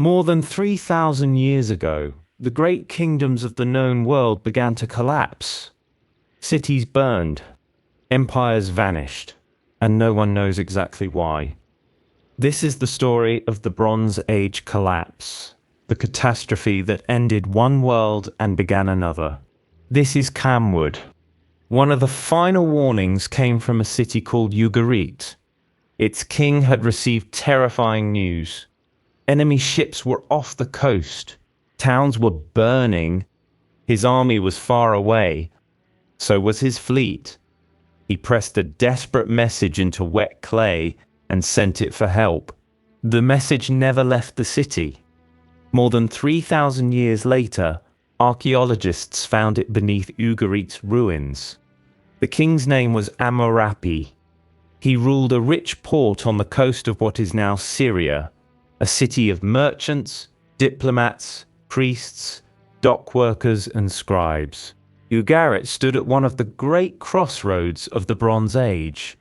More than 3,000 years ago, the great kingdoms of the known world began to collapse. Cities burned, empires vanished, and no one knows exactly why. This is the story of the Bronze Age collapse, the catastrophe that ended one world and began another. This is Camwood. One of the final warnings came from a city called Ugarit. Its king had received terrifying news. Enemy ships were off the coast. Towns were burning. His army was far away. So was his fleet. He pressed a desperate message into wet clay and sent it for help. The message never left the city. More than 3,000 years later, archaeologists found it beneath Ugarit's ruins. The king's name was Amurapi. He ruled a rich port on the coast of what is now Syria, a city of merchants, diplomats, priests, dock workers, and scribes. Ugarit stood at one of the great crossroads of the Bronze Age.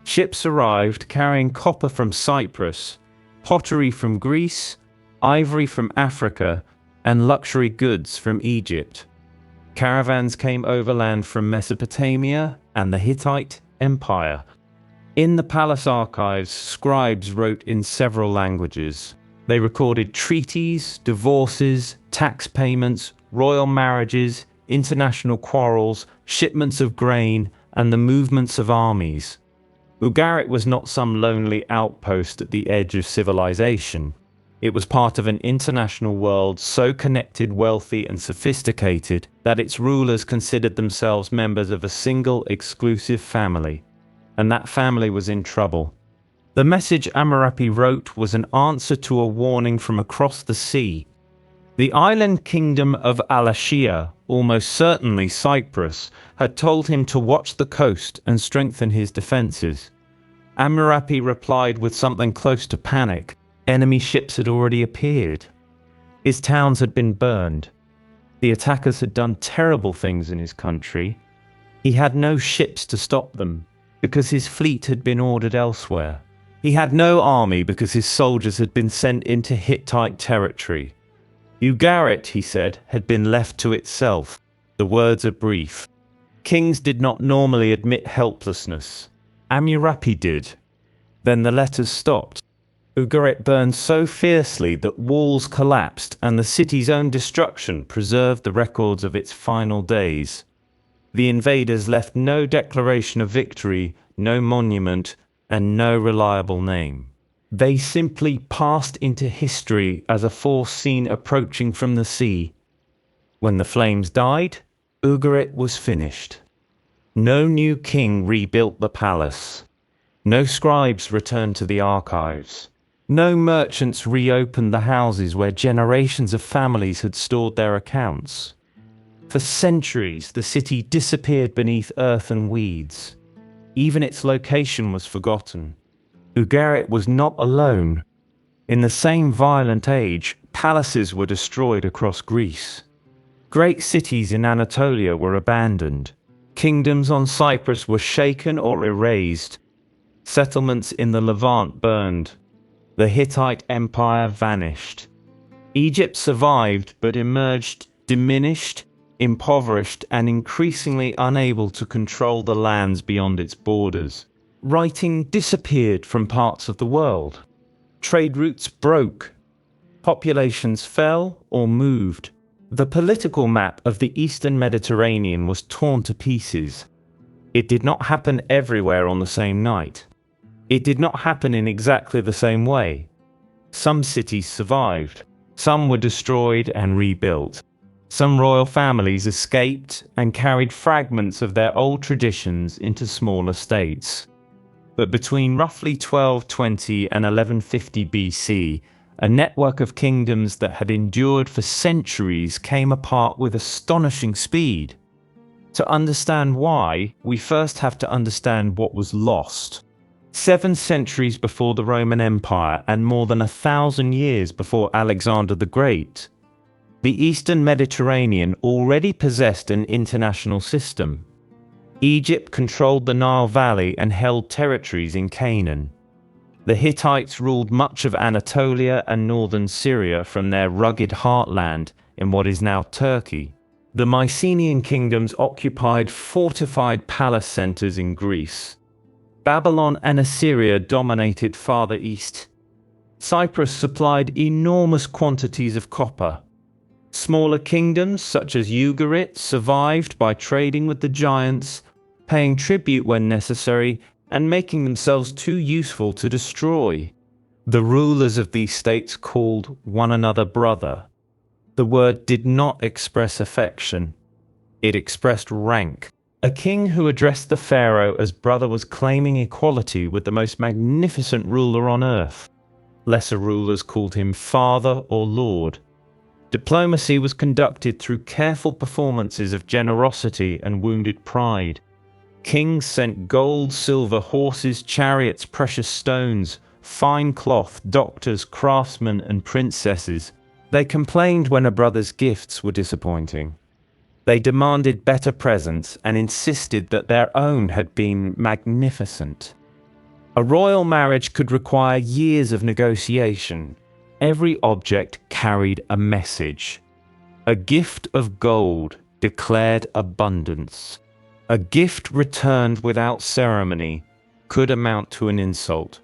Ships arrived carrying copper from Cyprus, pottery from Greece, ivory from Africa, and luxury goods from Egypt. Caravans came overland from Mesopotamia and the Hittite Empire. In the palace archives, scribes wrote in several languages. They recorded treaties, divorces, tax payments, royal marriages, international quarrels, shipments of grain, and the movements of armies. Ugarit was not some lonely outpost at the edge of civilization. It was part of an international world so connected, wealthy, and sophisticated that its rulers considered themselves members of a single, exclusive family. And that family was in trouble. The message Amurapi wrote was an answer to a warning from across the sea. The island kingdom of Alashia, almost certainly Cyprus, had told him to watch the coast and strengthen his defenses. Amurapi replied with something close to panic. Enemy ships had already appeared. His towns had been burned. The attackers had done terrible things in his country. He had no ships to stop them, because his fleet had been ordered elsewhere. He had no army because his soldiers had been sent into Hittite territory. Ugarit, he said, had been left to itself. The words are brief. Kings did not normally admit helplessness. Amurapi did. Then the letters stopped. Ugarit burned so fiercely that walls collapsed and the city's own destruction preserved the records of its final days. The invaders left no declaration of victory, no monument, and no reliable name. They simply passed into history as a force seen approaching from the sea. When the flames died, Ugarit was finished. No new king rebuilt the palace. No scribes returned to the archives. No merchants reopened the houses where generations of families had stored their accounts. For centuries, the city disappeared beneath earth and weeds. Even its location was forgotten. Ugarit was not alone. In the same violent age, palaces were destroyed across Greece. Great cities in Anatolia were abandoned. Kingdoms on Cyprus were shaken or erased. Settlements in the Levant burned. The Hittite Empire vanished. Egypt survived but emerged diminished, impoverished, and increasingly unable to control the lands beyond its borders. Writing disappeared from parts of the world. Trade routes broke. Populations fell or moved. The political map of the Eastern Mediterranean was torn to pieces. It did not happen everywhere on the same night. It did not happen in exactly the same way. Some cities survived. Some were destroyed and rebuilt. Some royal families escaped and carried fragments of their old traditions into smaller states. But between roughly 1220 and 1150 BC, a network of kingdoms that had endured for centuries came apart with astonishing speed. To understand why, we first have to understand what was lost. 7 centuries before the Roman Empire and more than 1,000 years before Alexander the Great, the Eastern Mediterranean already possessed an international system. Egypt controlled the Nile Valley and held territories in Canaan. The Hittites ruled much of Anatolia and northern Syria from their rugged heartland in what is now Turkey. The Mycenaean kingdoms occupied fortified palace centers in Greece. Babylon and Assyria dominated farther east. Cyprus supplied enormous quantities of copper. Smaller kingdoms such as Ugarit survived by trading with the giants, paying tribute when necessary, and making themselves too useful to destroy. The rulers of these states called one another brother. The word did not express affection. It expressed rank. A king who addressed the pharaoh as brother was claiming equality with the most magnificent ruler on earth. Lesser rulers called him father or lord. Diplomacy was conducted through careful performances of generosity and wounded pride. Kings sent gold, silver, horses, chariots, precious stones, fine cloth, doctors, craftsmen, and princesses. They complained when a brother's gifts were disappointing. They demanded better presents and insisted that their own had been magnificent. A royal marriage could require years of negotiation. Every object carried a message. A gift of gold declared abundance. A gift returned without ceremony could amount to an insult.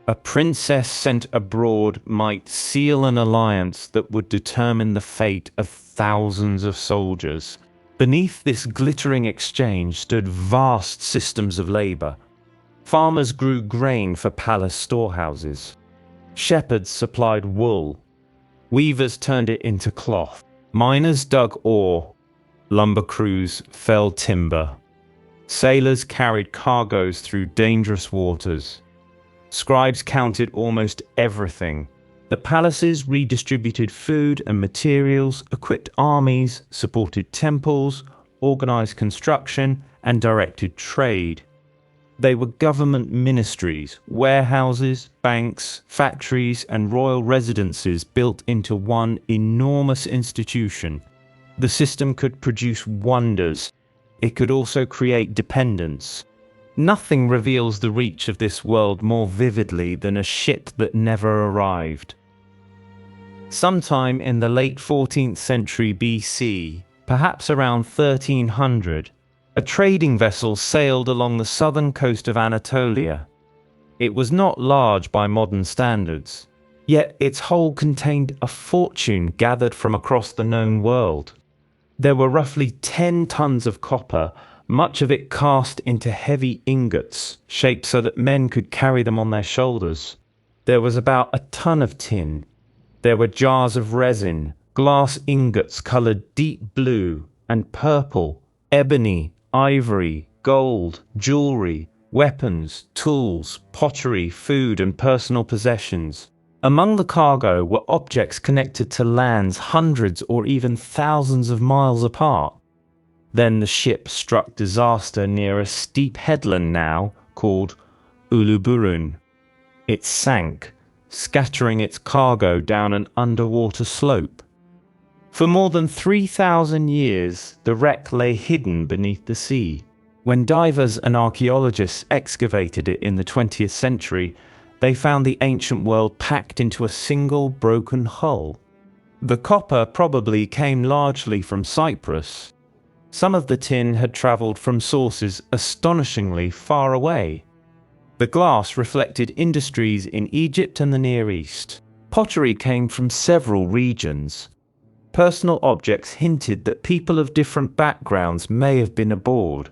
A princess sent abroad might seal an alliance that would determine the fate of thousands of soldiers. Beneath this glittering exchange stood vast systems of labor. Farmers grew grain for palace storehouses. Shepherds supplied wool. Weavers turned it into cloth. Miners dug ore. Lumber crews felled timber. Sailors carried cargoes through dangerous waters. Scribes counted almost everything. The palaces redistributed food and materials, equipped armies, supported temples, organized construction, and directed trade. They were government ministries, warehouses, banks, factories, and royal residences built into one enormous institution. The system could produce wonders. It could also create dependence. Nothing reveals the reach of this world more vividly than a ship that never arrived. Sometime in the late 14th century BC, perhaps around 1300, a trading vessel sailed along the southern coast of Anatolia. It was not large by modern standards, yet its hull contained a fortune gathered from across the known world. There were roughly 10 tons of copper, much of it cast into heavy ingots, shaped so that men could carry them on their shoulders. There was about a ton of tin. There were jars of resin, glass ingots colored deep blue and purple, ebony, ivory, gold, jewelry, weapons, tools, pottery, food, and personal possessions. Among the cargo were objects connected to lands hundreds or even thousands of miles apart. Then the ship struck disaster near a steep headland now called Uluburun. It sank, scattering its cargo down an underwater slope. For more than 3,000 years, the wreck lay hidden beneath the sea. When divers and archaeologists excavated it in the 20th century, they found the ancient world packed into a single broken hull. The copper probably came largely from Cyprus. Some of the tin had traveled from sources astonishingly far away. The glass reflected industries in Egypt and the Near East. Pottery came from several regions. Personal objects hinted that people of different backgrounds may have been aboard.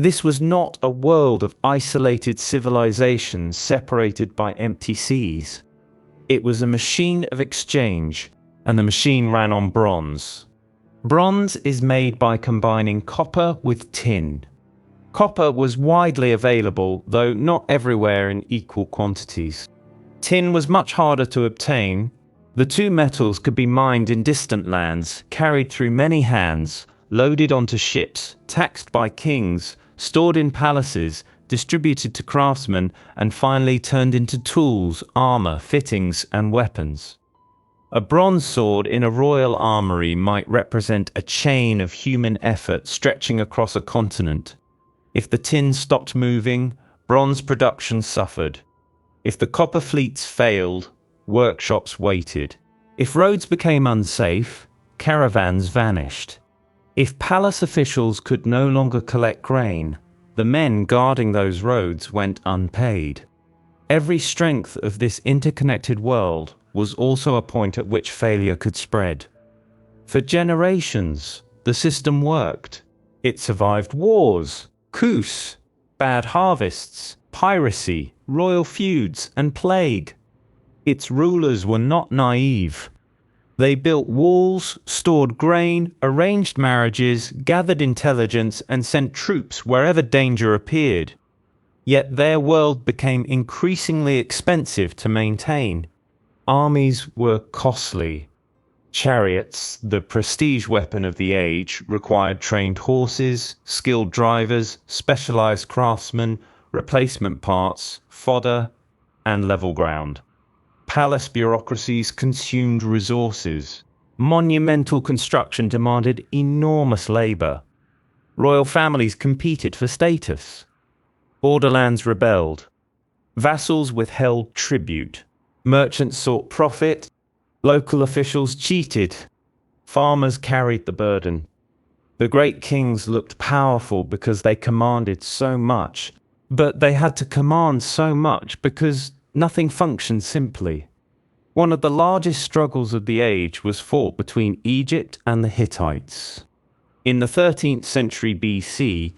This was not a world of isolated civilizations separated by empty seas. It was a machine of exchange, and the machine ran on bronze. Bronze is made by combining copper with tin. Copper was widely available, though not everywhere in equal quantities. Tin was much harder to obtain. The two metals could be mined in distant lands, carried through many hands, loaded onto ships, taxed by kings, stored in palaces, distributed to craftsmen, and finally turned into tools, armor, fittings, and weapons. A bronze sword in a royal armory might represent a chain of human effort stretching across a continent. If the tin stopped moving, bronze production suffered. If the copper fleets failed, workshops waited. If roads became unsafe, caravans vanished. If palace officials could no longer collect grain, the men guarding those roads went unpaid. Every strength of this interconnected world was also a point at which failure could spread. For generations, the system worked. It survived wars, coups, bad harvests, piracy, royal feuds, and plague. Its rulers were not naive. They built walls, stored grain, arranged marriages, gathered intelligence, and sent troops wherever danger appeared. Yet their world became increasingly expensive to maintain. Armies were costly. Chariots, the prestige weapon of the age, required trained horses, skilled drivers, specialized craftsmen, replacement parts, fodder, and level ground. Palace bureaucracies consumed resources. Monumental construction demanded enormous labor. Royal families competed for status. Borderlands rebelled. Vassals withheld tribute. Merchants sought profit. Local officials cheated. Farmers carried the burden. The great kings looked powerful because they commanded so much, but they had to command so much because nothing functioned simply. One of the largest struggles of the age was fought between Egypt and the Hittites. In the 13th century BC,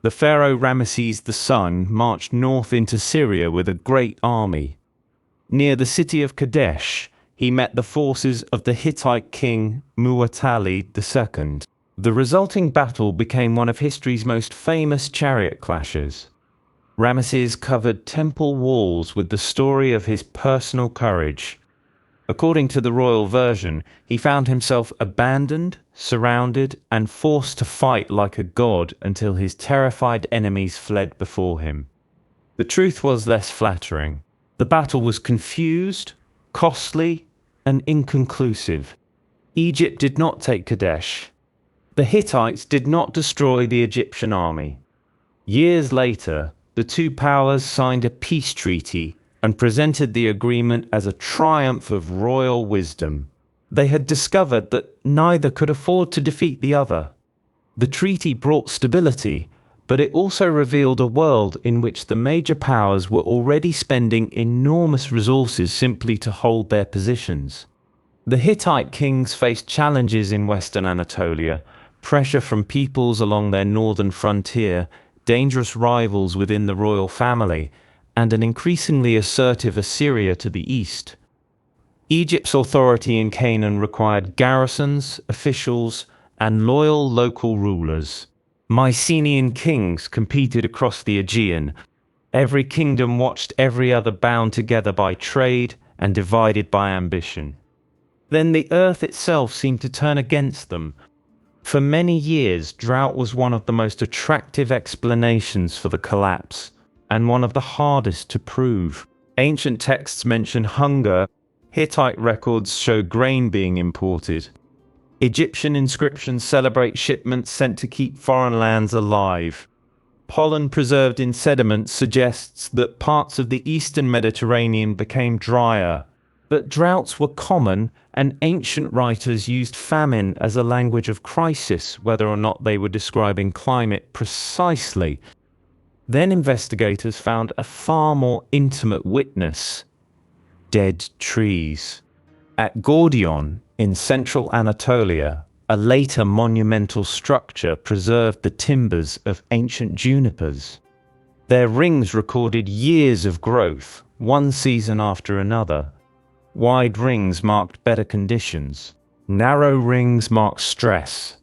the pharaoh Ramesses II marched north into Syria with a great army. Near the city of Kadesh, he met the forces of the Hittite king Muwatalli II. The resulting battle became one of history's most famous chariot clashes. Ramesses covered temple walls with the story of his personal courage. According to the royal version, he found himself abandoned, surrounded, and forced to fight like a god until his terrified enemies fled before him. The truth was less flattering. The battle was confused, costly, and inconclusive. Egypt did not take Kadesh. The Hittites did not destroy the Egyptian army. Years later, the two powers signed a peace treaty and presented the agreement as a triumph of royal wisdom. They had discovered that neither could afford to defeat the other. The treaty brought stability, but it also revealed a world in which the major powers were already spending enormous resources simply to hold their positions. The Hittite kings faced challenges in western Anatolia, pressure from peoples along their northern frontier, dangerous rivals within the royal family, and an increasingly assertive Assyria to the east. Egypt's authority in Canaan required garrisons, officials, and loyal local rulers. Mycenaean kings competed across the Aegean. Every kingdom watched every other bound together by trade and divided by ambition. Then the earth itself seemed to turn against them. For many years, drought was one of the most attractive explanations for the collapse, and one of the hardest to prove. Ancient texts mention hunger. Hittite records show grain being imported. Egyptian inscriptions celebrate shipments sent to keep foreign lands alive. Pollen preserved in sediments suggests that parts of the eastern Mediterranean became drier. But droughts were common, and ancient writers used famine as a language of crisis, whether or not they were describing climate precisely. Then investigators found a far more intimate witness: dead trees. At Gordion, in central Anatolia, a later monumental structure preserved the timbers of ancient junipers. Their rings recorded years of growth, one season after another. Wide rings marked better conditions. Narrow rings marked stress.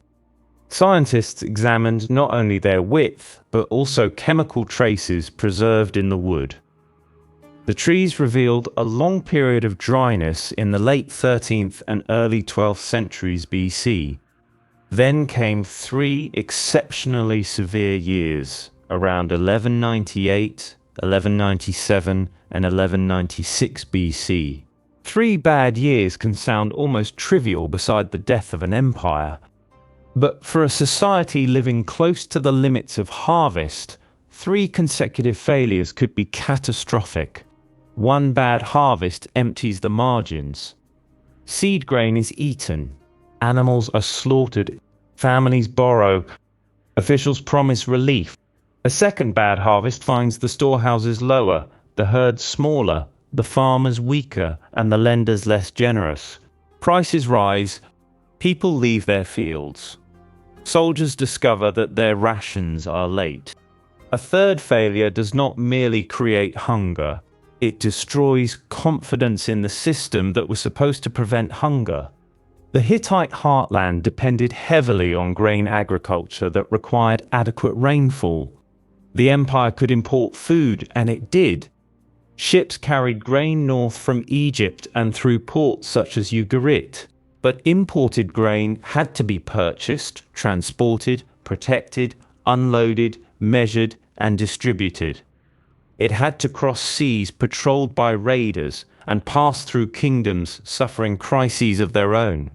Scientists examined not only their width, but also chemical traces preserved in the wood. The trees revealed a long period of dryness in the late 13th and early 12th centuries BC. Then came three exceptionally severe years, around 1198, 1197, and 1196 BC. 3 bad years can sound almost trivial beside the death of an empire. But for a society living close to the limits of harvest, 3 consecutive failures could be catastrophic. One bad harvest empties the margins. Seed grain is eaten. Animals are slaughtered. Families borrow. Officials promise relief. A second bad harvest finds the storehouses lower, the herds smaller, the farmers weaker, and the lenders less generous. Prices rise. People leave their fields. Soldiers discover that their rations are late. A third failure does not merely create hunger. It destroys confidence in the system that was supposed to prevent hunger. The Hittite heartland depended heavily on grain agriculture that required adequate rainfall. The empire could import food, and it did. Ships carried grain north from Egypt and through ports such as Ugarit. But imported grain had to be purchased, transported, protected, unloaded, measured, and distributed. It had to cross seas patrolled by raiders and pass through kingdoms suffering crises of their own.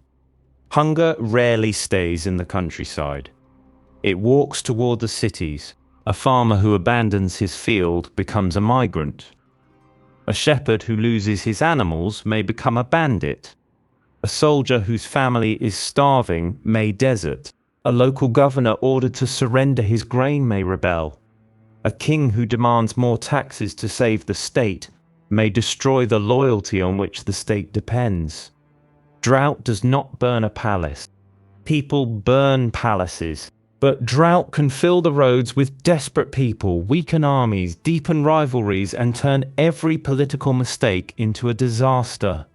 Hunger rarely stays in the countryside. It walks toward the cities. A farmer who abandons his field becomes a migrant. A shepherd who loses his animals may become a bandit. A soldier whose family is starving may desert. A local governor ordered to surrender his grain may rebel. A king who demands more taxes to save the state may destroy the loyalty on which the state depends. Drought does not burn a palace. People burn palaces. But drought can fill the roads with desperate people, weaken armies, deepen rivalries, and turn every political mistake into a disaster.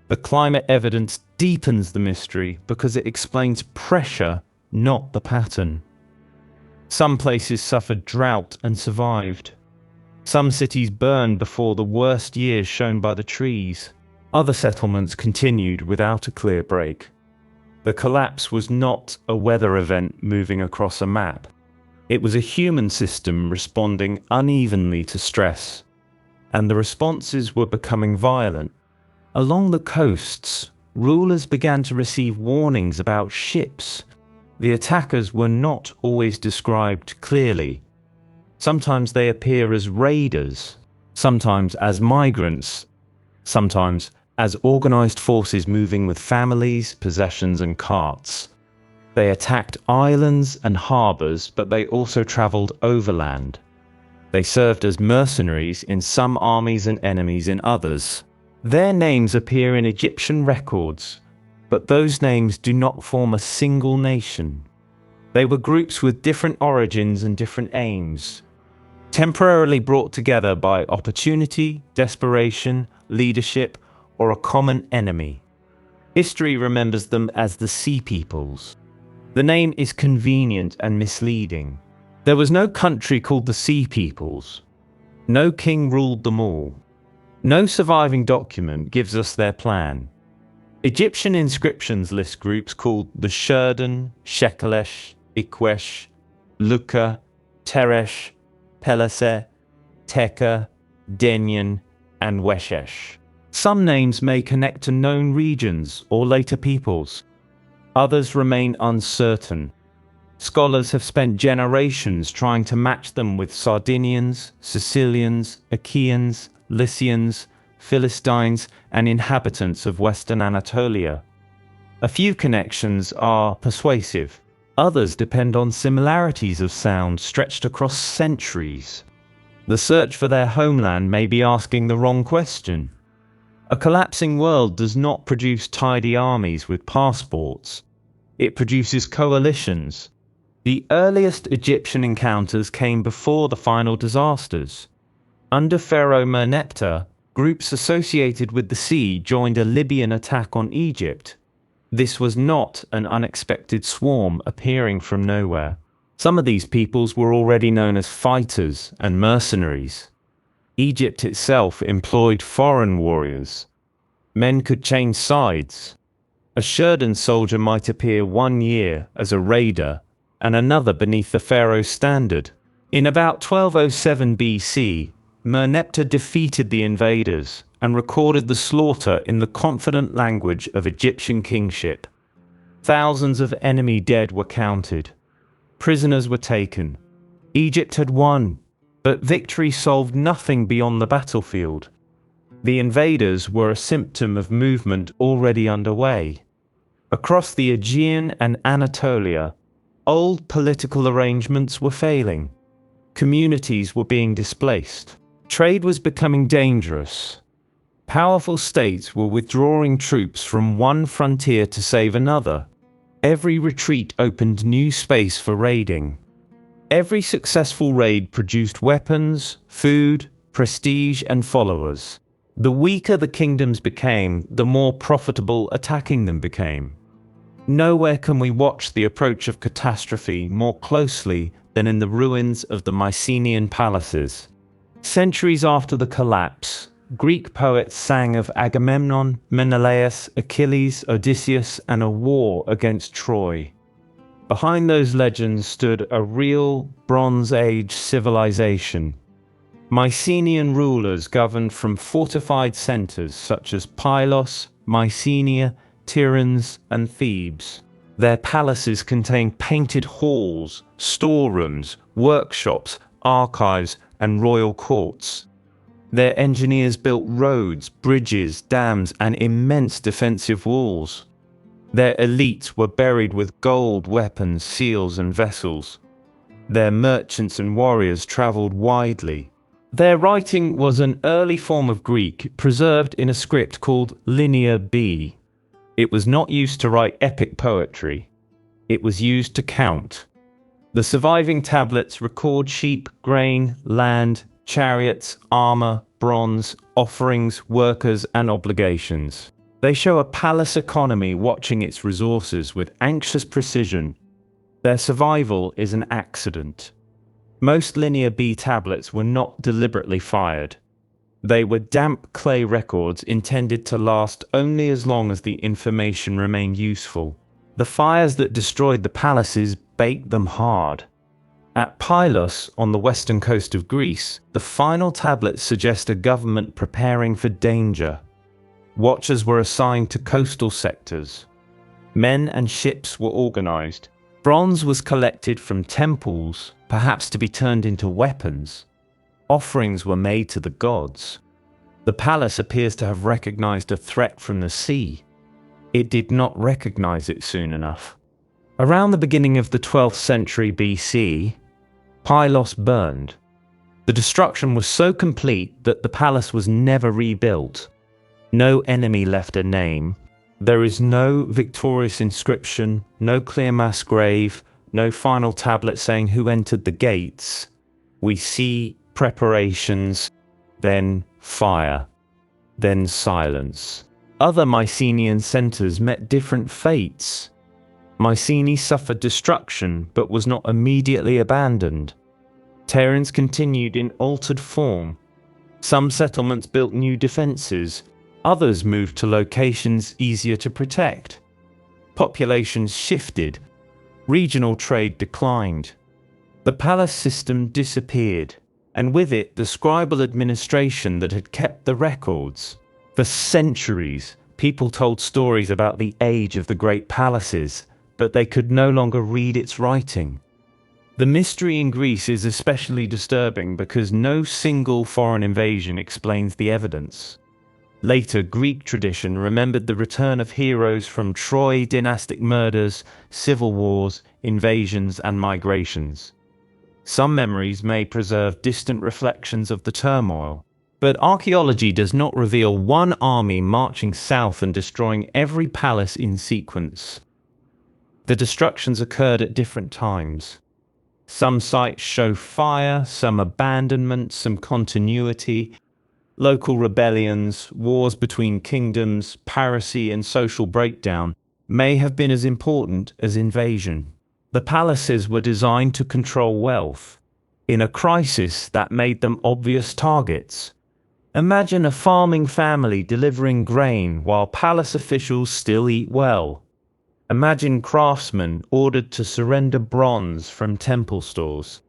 The climate evidence deepens the mystery because it explains pressure, not the pattern. Some places suffered drought and survived. Some cities burned before the worst years shown by the trees. Other settlements continued without a clear break. The collapse was not a weather event moving across a map. It was a human system responding unevenly to stress. And the responses were becoming violent. Along the coasts, rulers began to receive warnings about ships. The attackers were not always described clearly. Sometimes they appear as raiders, sometimes as migrants, sometimes as organized forces moving with families, possessions, and carts. They attacked islands and harbors, but they also traveled overland. They served as mercenaries in some armies and enemies in others. Their names appear in Egyptian records, but those names do not form a single nation. They were groups with different origins and different aims, temporarily brought together by opportunity, desperation, leadership, or a common enemy. History remembers them as the Sea Peoples. The name is convenient and misleading. There was no country called the Sea Peoples. No king ruled them all. No surviving document gives us their plan. Egyptian inscriptions list groups called the Shurdan, Shekelesh, Ikwesh, Luka, Teresh, Pelaseh, Teka, Denyen, and Weshesh. Some names may connect to known regions or later peoples. Others remain uncertain. Scholars have spent generations trying to match them with Sardinians, Sicilians, Achaeans, Lycians, Philistines, and inhabitants of Western Anatolia. A few connections are persuasive. Others depend on similarities of sound stretched across centuries. The search for their homeland may be asking the wrong question. A collapsing world does not produce tidy armies with passports. It produces coalitions. The earliest Egyptian encounters came before the final disasters. Under Pharaoh Merneptah, groups associated with the sea joined a Libyan attack on Egypt. This was not an unexpected swarm appearing from nowhere. Some of these peoples were already known as fighters and mercenaries. Egypt itself employed foreign warriors. Men could change sides. A Shurdan soldier might appear one year as a raider and another beneath the pharaoh's standard. In about 1207 BC, Merneptah defeated the invaders and recorded the slaughter in the confident language of Egyptian kingship. Thousands of enemy dead were counted. Prisoners were taken. Egypt had won, but victory solved nothing beyond the battlefield. The invaders were a symptom of movement already underway. Across the Aegean and Anatolia, old political arrangements were failing. Communities were being displaced. Trade was becoming dangerous. Powerful states were withdrawing troops from one frontier to save another. Every retreat opened new space for raiding. Every successful raid produced weapons, food, prestige, and followers. The weaker the kingdoms became, the more profitable attacking them became. Nowhere can we watch the approach of catastrophe more closely than in the ruins of the Mycenaean palaces. Centuries after the collapse, Greek poets sang of Agamemnon, Menelaus, Achilles, Odysseus, and a war against Troy. Behind those legends stood a real Bronze Age civilization. Mycenaean rulers governed from fortified centers such as Pylos, Mycenae, Tiryns, and Thebes. Their palaces contained painted halls, storerooms, workshops, archives, and royal courts. Their engineers built roads, bridges, dams, and immense defensive walls. Their elites were buried with gold, weapons, seals, and vessels. Their merchants and warriors traveled widely. Their writing was an early form of Greek, preserved in a script called Linear B. It was not used to write epic poetry. It was used to count. The surviving tablets record sheep, grain, land, chariots, armor, bronze, offerings, workers, and obligations. They show a palace economy watching its resources with anxious precision. Their survival is an accident. Most Linear B tablets were not deliberately fired. They were damp clay records intended to last only as long as the information remained useful. The fires that destroyed the palaces baked them hard. At Pylos, on the western coast of Greece, the final tablets suggest a government preparing for danger. Watchers were assigned to coastal sectors. Men and ships were organized. Bronze was collected from temples, perhaps to be turned into weapons. Offerings were made to the gods. The palace appears to have recognized a threat from the sea. It did not recognize it soon enough. Around the beginning of the 12th century BC, Pylos burned. The destruction was so complete that the palace was never rebuilt. No enemy left a name. There is no victorious inscription, no clear mass grave, no final tablet saying who entered the gates. We see preparations, then fire, then silence. Other Mycenaean centers met different fates. Mycenae suffered destruction but was not immediately abandoned. Tiryns continued in altered form. Some settlements built new defenses. Others moved to locations easier to protect. Populations shifted. Regional trade declined. The palace system disappeared, and with it the scribal administration that had kept the records. For centuries, people told stories about the age of the great palaces, but they could no longer read its writing. The mystery in Greece is especially disturbing because no single foreign invasion explains the evidence. Later, Greek tradition remembered the return of heroes from Troy, dynastic murders, civil wars, invasions, and migrations. Some memories may preserve distant reflections of the turmoil, but archaeology does not reveal one army marching south and destroying every palace in sequence. The destructions occurred at different times. Some sites show fire, some abandonment, some continuity. Local rebellions, wars between kingdoms, piracy, and social breakdown may have been as important as invasion. The palaces were designed to control wealth. In a crisis, that made them obvious targets. Imagine a farming family delivering grain while palace officials still eat well. Imagine craftsmen ordered to surrender bronze from temple stores.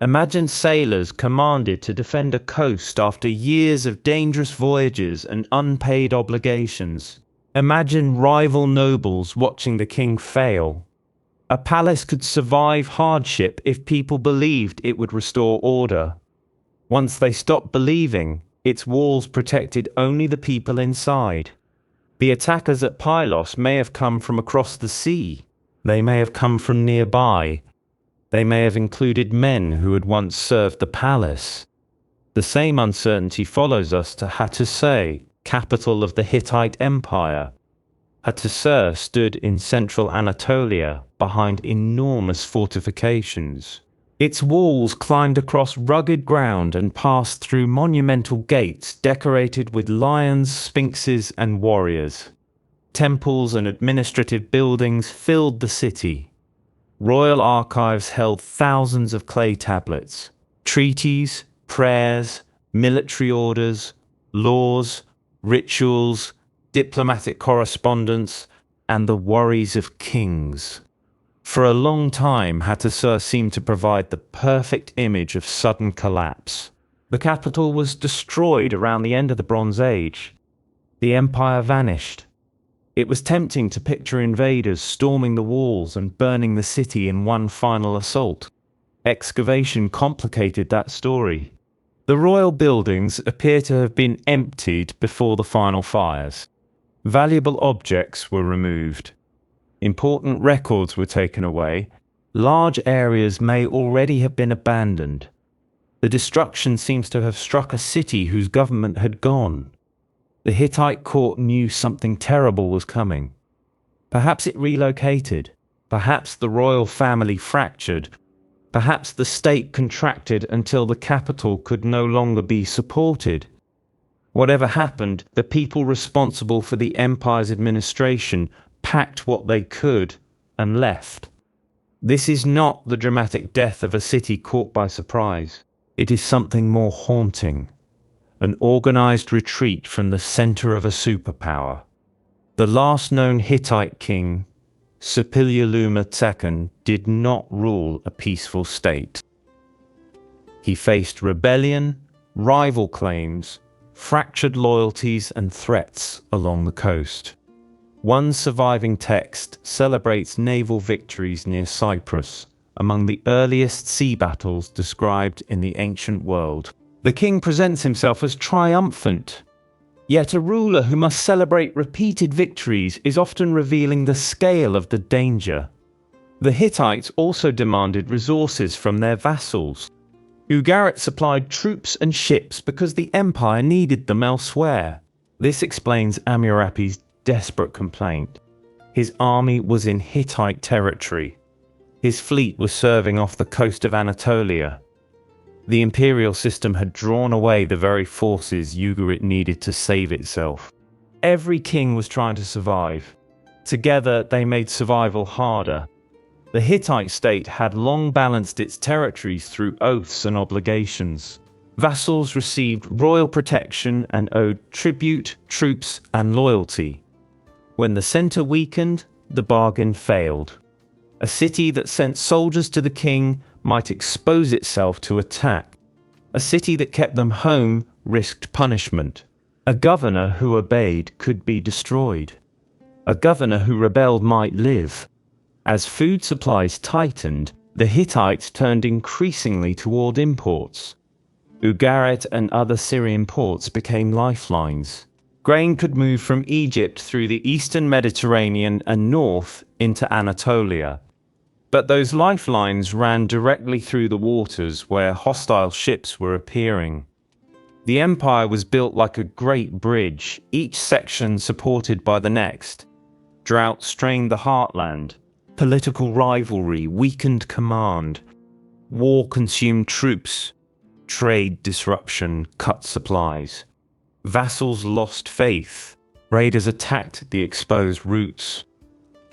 Imagine sailors commanded to defend a coast after years of dangerous voyages and unpaid obligations. Imagine rival nobles watching the king fail. A palace could survive hardship if people believed it would restore order. Once they stopped believing, Its walls protected only the people inside. The attackers at Pylos may have come from across the sea. They may have come from nearby. They may have included men who had once served the palace. The same uncertainty follows us to Hattusili, capital of the Hittite Empire. Hattusili stood in central Anatolia behind enormous fortifications. Its walls climbed across rugged ground and passed through monumental gates decorated with lions, sphinxes, and warriors. Temples and administrative buildings filled the city. Royal archives held thousands of clay tablets, treaties, prayers, military orders, laws, rituals, diplomatic correspondence, and the worries of kings. For a long time, Hattusili seemed to provide the perfect image of sudden collapse. The capital was destroyed around the end of the Bronze Age. The empire vanished. It was tempting to picture invaders storming the walls and burning the city in one final assault. Excavation complicated that story. The royal buildings appear to have been emptied before the final fires. Valuable objects were removed. Important records were taken away. Large areas may already have been abandoned. The destruction seems to have struck a city whose government had gone. The Hittite court knew something terrible was coming. Perhaps it relocated. Perhaps the royal family fractured. Perhaps the state contracted until the capital could no longer be supported. Whatever happened, the people responsible for the empire's administration packed what they could and left. This is not the dramatic death of a city caught by surprise. It is something more haunting, an organized retreat from the center of a superpower. The last known Hittite king, Suppiluliuma II, did not rule a peaceful state. He faced rebellion, rival claims, fractured loyalties, and threats along the coast. One surviving text celebrates naval victories near Cyprus, among the earliest sea battles described in the ancient world. The king presents himself as triumphant, yet a ruler who must celebrate repeated victories is often revealing the scale of the danger. The Hittites also demanded resources from their vassals. Ugarit supplied troops and ships because the empire needed them elsewhere. This explains Amurapi's desperate complaint. His army was in Hittite territory. His fleet was serving off the coast of Anatolia. The imperial system had drawn away the very forces Ugarit needed to save itself. Every king was trying to survive. Together, they made survival harder. The Hittite state had long balanced its territories through oaths and obligations. Vassals received royal protection and owed tribute, troops, and loyalty. When the center weakened, the bargain failed. A city that sent soldiers to the king might expose itself to attack. A city that kept them home risked punishment. A governor who obeyed could be destroyed. A governor who rebelled might live. As food supplies tightened, the Hittites turned increasingly toward imports. Ugarit and other Syrian ports became lifelines. Grain could move from Egypt through the eastern Mediterranean and north into Anatolia. But those lifelines ran directly through the waters where hostile ships were appearing. The empire was built like a great bridge, each section supported by the next. Drought strained the heartland. Political rivalry weakened command. War consumed troops. Trade disruption cut supplies. Vassals lost faith. Raiders attacked the exposed routes.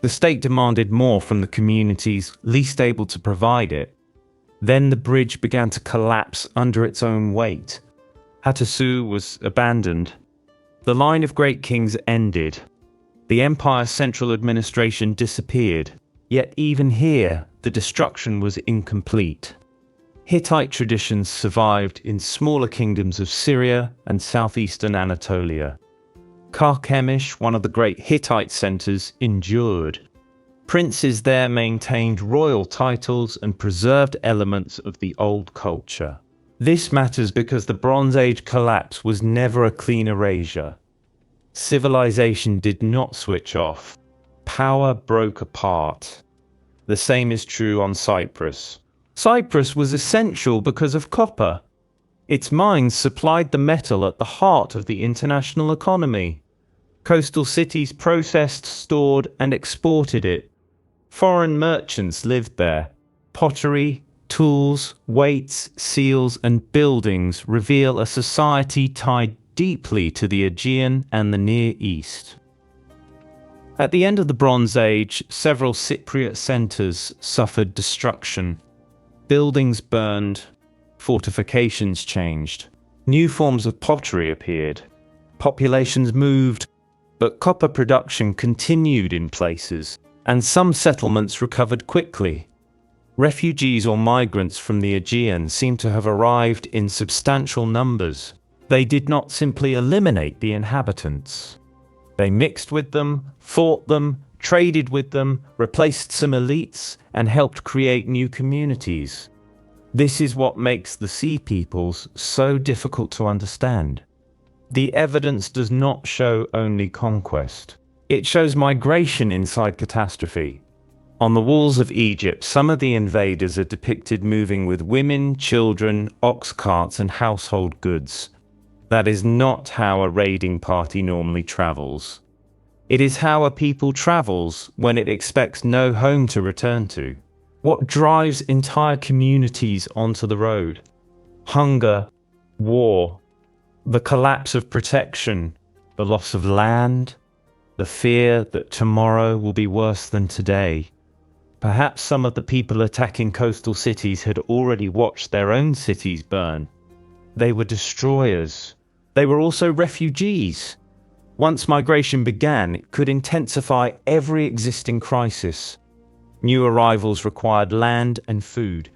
The state demanded more from the communities least able to provide it. Then the bridge began to collapse under its own weight. Hattusili was abandoned. The line of great kings ended. The empire's central administration disappeared. Yet even here, the destruction was incomplete. Hittite traditions survived in smaller kingdoms of Syria and southeastern Anatolia. Carchemish, one of the great Hittite centers, endured. Princes there maintained royal titles and preserved elements of the old culture. This matters because the Bronze Age collapse was never a clean erasure. Civilization did not switch off. Power broke apart. The same is true on Cyprus. Cyprus was essential because of copper. Its mines supplied the metal at the heart of the international economy. Coastal cities processed, stored, and exported it. Foreign merchants lived there. Pottery, tools, weights, seals, and buildings reveal a society tied deeply to the Aegean and the Near East. At the end of the Bronze Age, several Cypriot centers suffered destruction. Buildings burned, fortifications changed, new forms of pottery appeared, populations moved, but copper production continued in places, and some settlements recovered quickly. Refugees or migrants from the Aegean seem to have arrived in substantial numbers. They did not simply eliminate the inhabitants. They mixed with them, fought them, traded with them, replaced some elites, and helped create new communities. This is what makes the Sea Peoples so difficult to understand. The evidence does not show only conquest. It shows migration inside catastrophe. On the walls of Egypt, some of the invaders are depicted moving with women, children, ox carts, and household goods. That is not how a raiding party normally travels. It is how a people travels when it expects no home to return to. What drives entire communities onto the road? Hunger, war, the collapse of protection, the loss of land, the fear that tomorrow will be worse than today. Perhaps some of the people attacking coastal cities had already watched their own cities burn. They were destroyers. They were also refugees. Once migration began, it could intensify every existing crisis. New arrivals required land and food.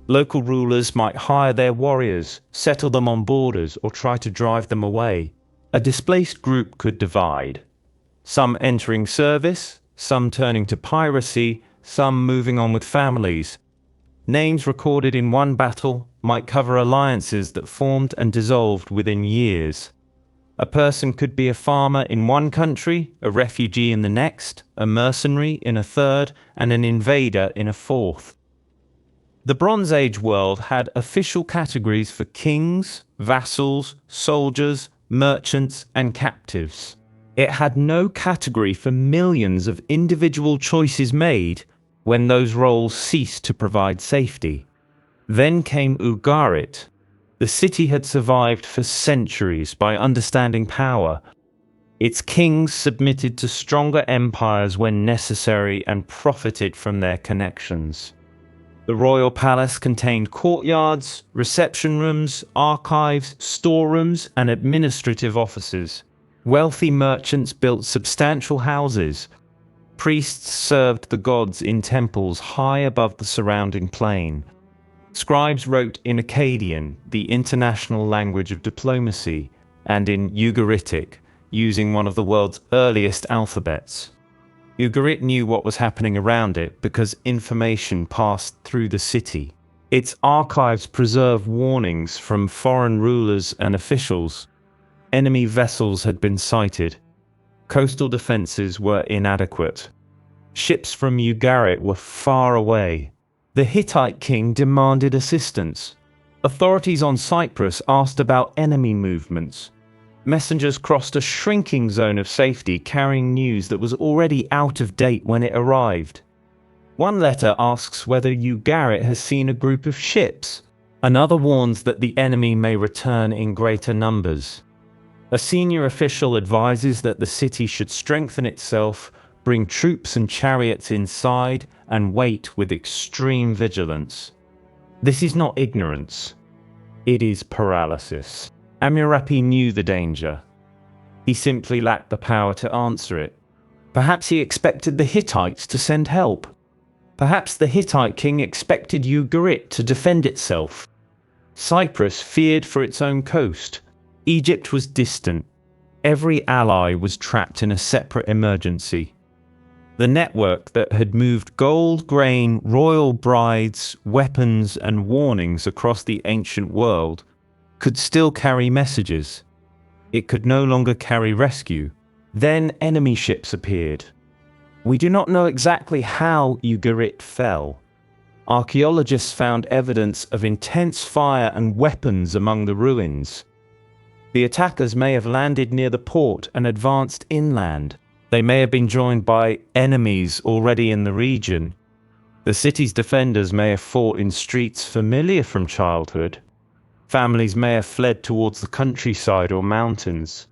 Local rulers might hire their warriors, settle them on borders, or try to drive them away. A displaced group could divide. Some entering service, some turning to piracy, some moving on with families. Names recorded in one battle might cover alliances that formed and dissolved within years. A person could be a farmer in one country, a refugee in the next, a mercenary in a third, and an invader in a fourth. The Bronze Age world had official categories for kings, vassals, soldiers, merchants, and captives. It had no category for millions of individual choices made when those roles ceased to provide safety. Then came Ugarit. The city had survived for centuries by understanding power. Its kings submitted to stronger empires when necessary and profited from their connections. The royal palace contained courtyards, reception rooms, archives, storerooms, and administrative offices. Wealthy merchants built substantial houses. Priests served the gods in temples high above the surrounding plain. Scribes wrote in Akkadian, the international language of diplomacy, and in Ugaritic, using one of the world's earliest alphabets. Ugarit knew what was happening around it because information passed through the city. Its archives preserve warnings from foreign rulers and officials. Enemy vessels had been sighted. Coastal defenses were inadequate. Ships from Ugarit were far away. The Hittite king demanded assistance. Authorities on Cyprus asked about enemy movements. Messengers crossed a shrinking zone of safety carrying news that was already out of date when it arrived. One letter asks whether Ugarit has seen a group of ships. Another warns that the enemy may return in greater numbers. A senior official advises that the city should strengthen itself, bring troops and chariots inside, and wait with extreme vigilance. This is not ignorance. It is paralysis. Amurapi knew the danger. He simply lacked the power to answer it. Perhaps he expected the Hittites to send help. Perhaps the Hittite king expected Ugarit to defend itself. Cyprus feared for its own coast. Egypt was distant. Every ally was trapped in a separate emergency. The network that had moved gold, grain, royal brides, weapons, and warnings across the ancient world could still carry messages. It could no longer carry rescue. Then enemy ships appeared. We do not know exactly how Ugarit fell. Archaeologists found evidence of intense fire and weapons among the ruins. The attackers may have landed near the port and advanced inland. They may have been joined by enemies already in the region. The city's defenders may have fought in streets familiar from childhood. Families may have fled towards the countryside or mountains.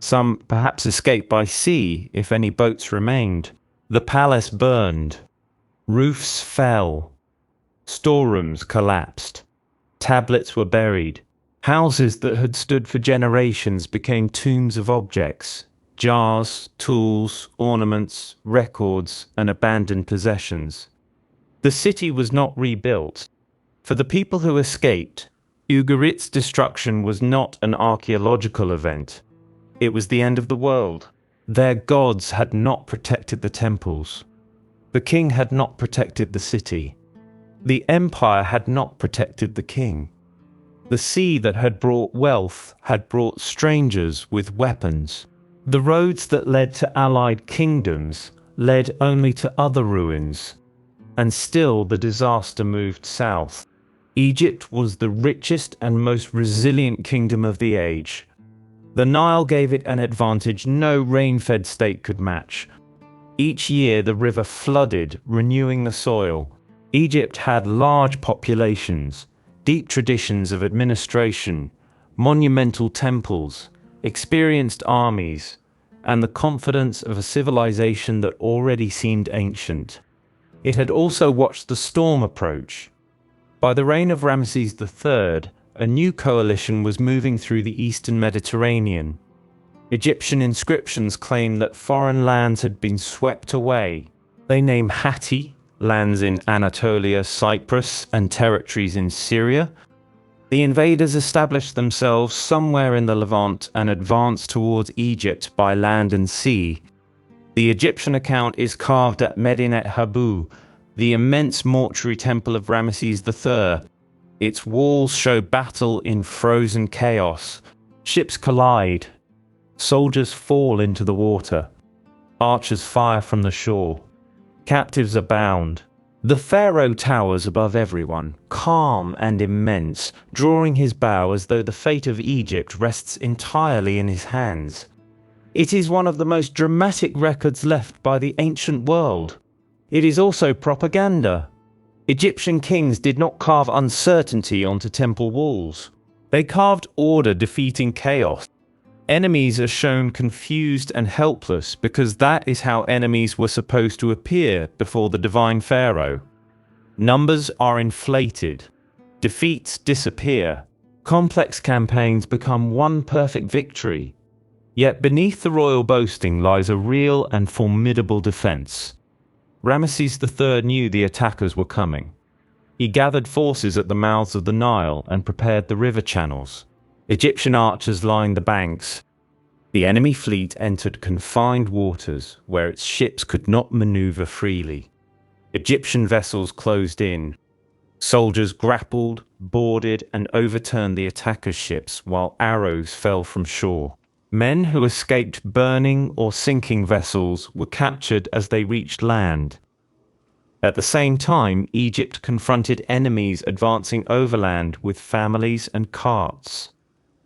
Some perhaps escaped by sea if any boats remained. The palace burned. Roofs fell. Storerooms collapsed. Tablets were buried. Houses that had stood for generations became tombs of objects. Jars, tools, ornaments, records, and abandoned possessions. The city was not rebuilt. For the people who escaped, Ugarit's destruction was not an archaeological event. It was the end of the world. Their gods had not protected the temples. The king had not protected the city. The empire had not protected the king. The sea that had brought wealth had brought strangers with weapons. The roads that led to allied kingdoms led only to other ruins. And still the disaster moved south. Egypt was the richest and most resilient kingdom of the age. The Nile gave it an advantage no rain-fed state could match. Each year the river flooded, renewing the soil. Egypt had large populations, deep traditions of administration, monumental temples, experienced armies, and the confidence of a civilization that already seemed ancient. It had also watched the storm approach. By the reign of Ramesses III, a new coalition was moving through the eastern Mediterranean. Egyptian inscriptions claim that foreign lands had been swept away. They name Hatti, lands in Anatolia, Cyprus, and territories in Syria. The invaders established themselves somewhere in the Levant and advanced towards Egypt by land and sea. The Egyptian account is carved at Medinet Habu, the immense mortuary temple of Ramesses III. Its walls show battle in frozen chaos. Ships collide. Soldiers fall into the water. Archers fire from the shore. Captives are bound. The pharaoh towers above everyone, calm and immense, drawing his bow as though the fate of Egypt rests entirely in his hands. It is one of the most dramatic records left by the ancient world. It is also propaganda. Egyptian kings did not carve uncertainty onto temple walls. They carved order defeating chaos. Enemies are shown confused and helpless because that is how enemies were supposed to appear before the divine pharaoh. Numbers are inflated. Defeats disappear. Complex campaigns become one perfect victory. Yet beneath the royal boasting lies a real and formidable defense. Ramesses III knew the attackers were coming. He gathered forces at the mouths of the Nile and prepared the river channels. Egyptian archers lined the banks. The enemy fleet entered confined waters where its ships could not maneuver freely. Egyptian vessels closed in. Soldiers grappled, boarded, and overturned the attackers' ships while arrows fell from shore. Men who escaped burning or sinking vessels were captured as they reached land. At the same time, Egypt confronted enemies advancing overland with families and carts.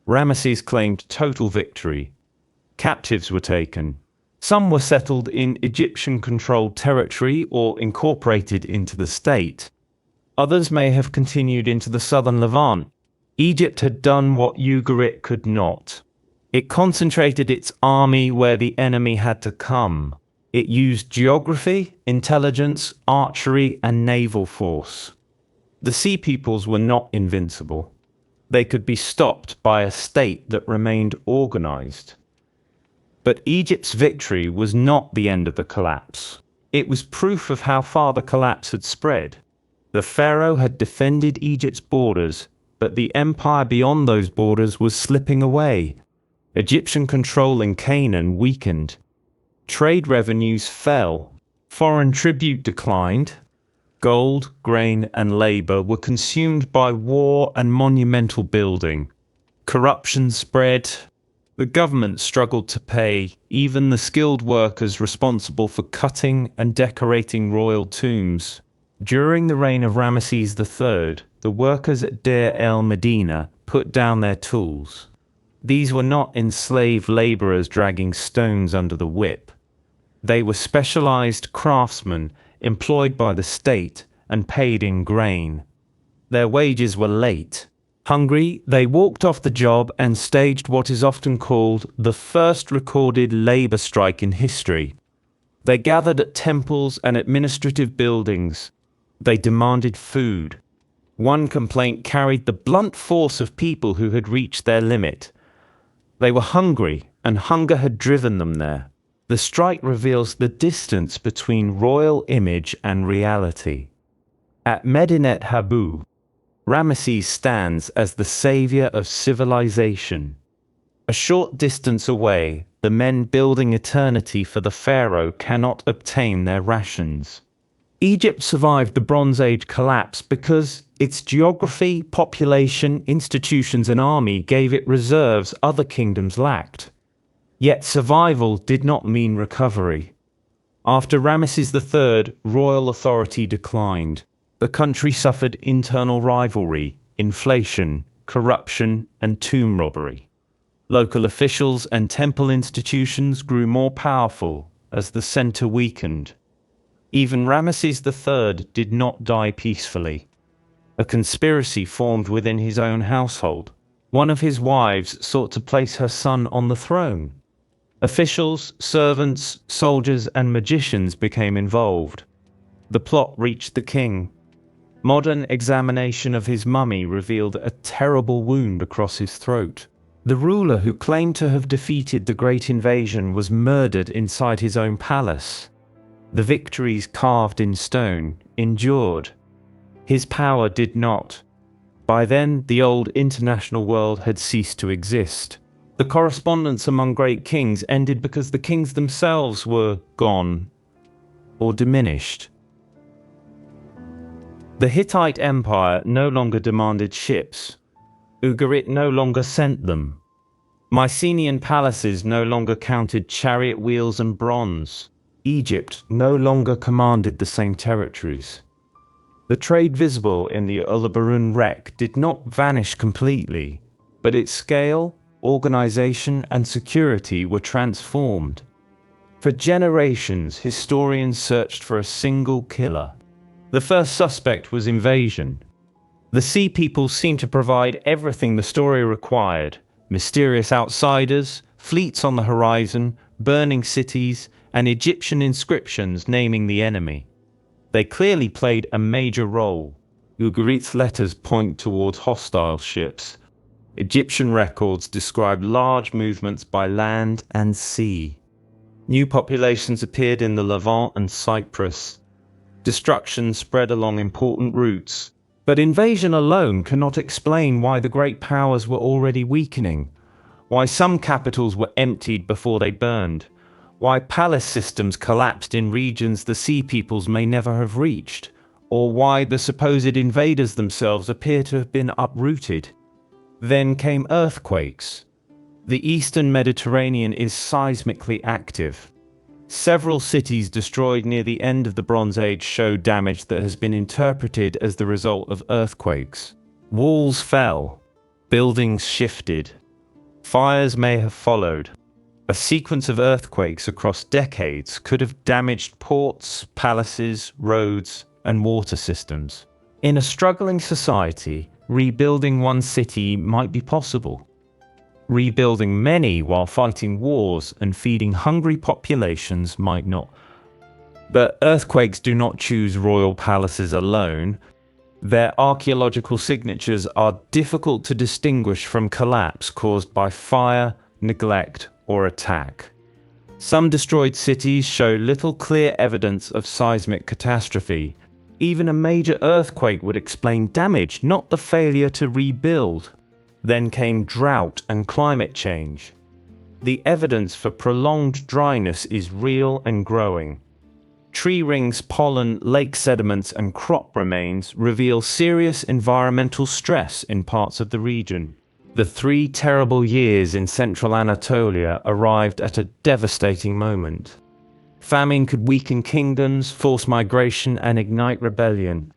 Ramesses claimed total victory. Captives were taken. Some were settled in Egyptian-controlled territory or incorporated into the state. Others may have continued into the southern Levant. Egypt had done what Ugarit could not. It concentrated its army where the enemy had to come. It used geography, intelligence, archery, and naval force. The Sea Peoples were not invincible. They could be stopped by a state that remained organized. But Egypt's victory was not the end of the collapse. It was proof of how far the collapse had spread. The pharaoh had defended Egypt's borders, but the empire beyond those borders was slipping away. Egyptian control in Canaan weakened. Trade revenues fell. Foreign tribute declined. Gold, grain, and labor were consumed by war and monumental building. Corruption spread. The government struggled to pay even the skilled workers responsible for cutting and decorating royal tombs. During the reign of Ramesses III, the workers at Deir el-Medina put down their tools. These were not enslaved laborers dragging stones under the whip. They were specialized craftsmen employed by the state and paid in grain. Their wages were late. Hungry, they walked off the job and staged what is often called the first recorded labor strike in history. They gathered at temples and administrative buildings. They demanded food. One complaint carried the blunt force of people who had reached their limit. They were hungry, and hunger had driven them there. The strike reveals the distance between royal image and reality. At Medinet Habu, Ramesses stands as the savior of civilization. A short distance away, the men building eternity for the pharaoh cannot obtain their rations. Egypt survived the Bronze Age collapse because its geography, population, institutions, and army gave it reserves other kingdoms lacked. Yet survival did not mean recovery. After Ramesses III, royal authority declined. The country suffered internal rivalry, inflation, corruption, and tomb robbery. Local officials and temple institutions grew more powerful as the center weakened. Even Ramesses III did not die peacefully. A conspiracy formed within his own household. One of his wives sought to place her son on the throne. Officials, servants, soldiers, and magicians became involved. The plot reached the king. Modern examination of his mummy revealed a terrible wound across his throat. The ruler who claimed to have defeated the Great Invasion was murdered inside his own palace. The victories carved in stone endured. His power did not. By then, the old international world had ceased to exist. The correspondence among great kings ended because the kings themselves were gone or diminished. The Hittite Empire no longer demanded ships. Ugarit no longer sent them. Mycenaean palaces no longer counted chariot wheels and bronze. Egypt no longer commanded the same territories. The trade visible in the Uluburun wreck did not vanish completely, but its scale, organization, and security were transformed. For generations, historians searched for a single killer. The first suspect was invasion. The Sea People seemed to provide everything the story required: mysterious outsiders, fleets on the horizon, burning cities, and Egyptian inscriptions naming the enemy. They clearly played a major role. Ugarit's letters point towards hostile ships. Egyptian records describe large movements by land and sea. New populations appeared in the Levant and Cyprus. Destruction spread along important routes. But invasion alone cannot explain why the great powers were already weakening, why some capitals were emptied before they burned, why palace systems collapsed in regions the Sea Peoples may never have reached, or why the supposed invaders themselves appear to have been uprooted. Then came earthquakes. The eastern Mediterranean is seismically active. Several cities destroyed near the end of the Bronze Age show damage that has been interpreted as the result of earthquakes. Walls fell. Buildings shifted. Fires may have followed. A sequence of earthquakes across decades could have damaged ports, palaces, roads, and water systems. In a struggling society, rebuilding one city might be possible. Rebuilding many while fighting wars and feeding hungry populations might not. But earthquakes do not choose royal palaces alone. Their archaeological signatures are difficult to distinguish from collapse caused by fire, neglect, or attack. Some destroyed cities show little clear evidence of seismic catastrophe. Even a major earthquake would explain damage, not the failure to rebuild. Then came drought and climate change. The evidence for prolonged dryness is real and growing. tree rings, pollen, lake sediments, and crop remains reveal serious environmental stress in parts of the region. The 3 terrible years in central Anatolia arrived at a devastating moment. Famine could weaken kingdoms, force migration, and ignite rebellion.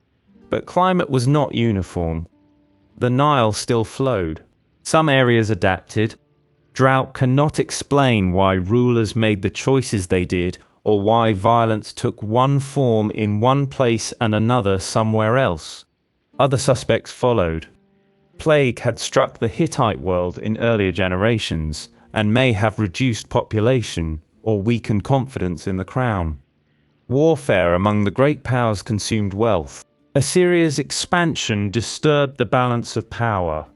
But climate was not uniform. The Nile still flowed. Some areas adapted. Drought cannot explain why rulers made the choices they did, or why violence took one form in one place and another somewhere else. Other suspects followed. Plague had struck the Hittite world in earlier generations, and may have reduced population or weakened confidence in the crown. Warfare among the great powers consumed wealth. Assyria's expansion disturbed the balance of power.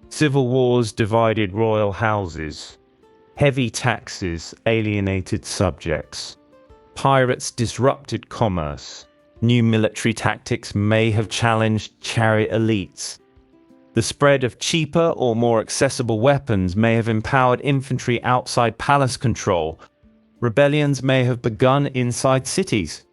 Civil wars divided royal houses. Heavy taxes alienated subjects. Pirates disrupted commerce. New military tactics may have challenged chariot elites. The spread of cheaper or more accessible weapons may have empowered infantry outside palace control. Rebellions may have begun inside cities.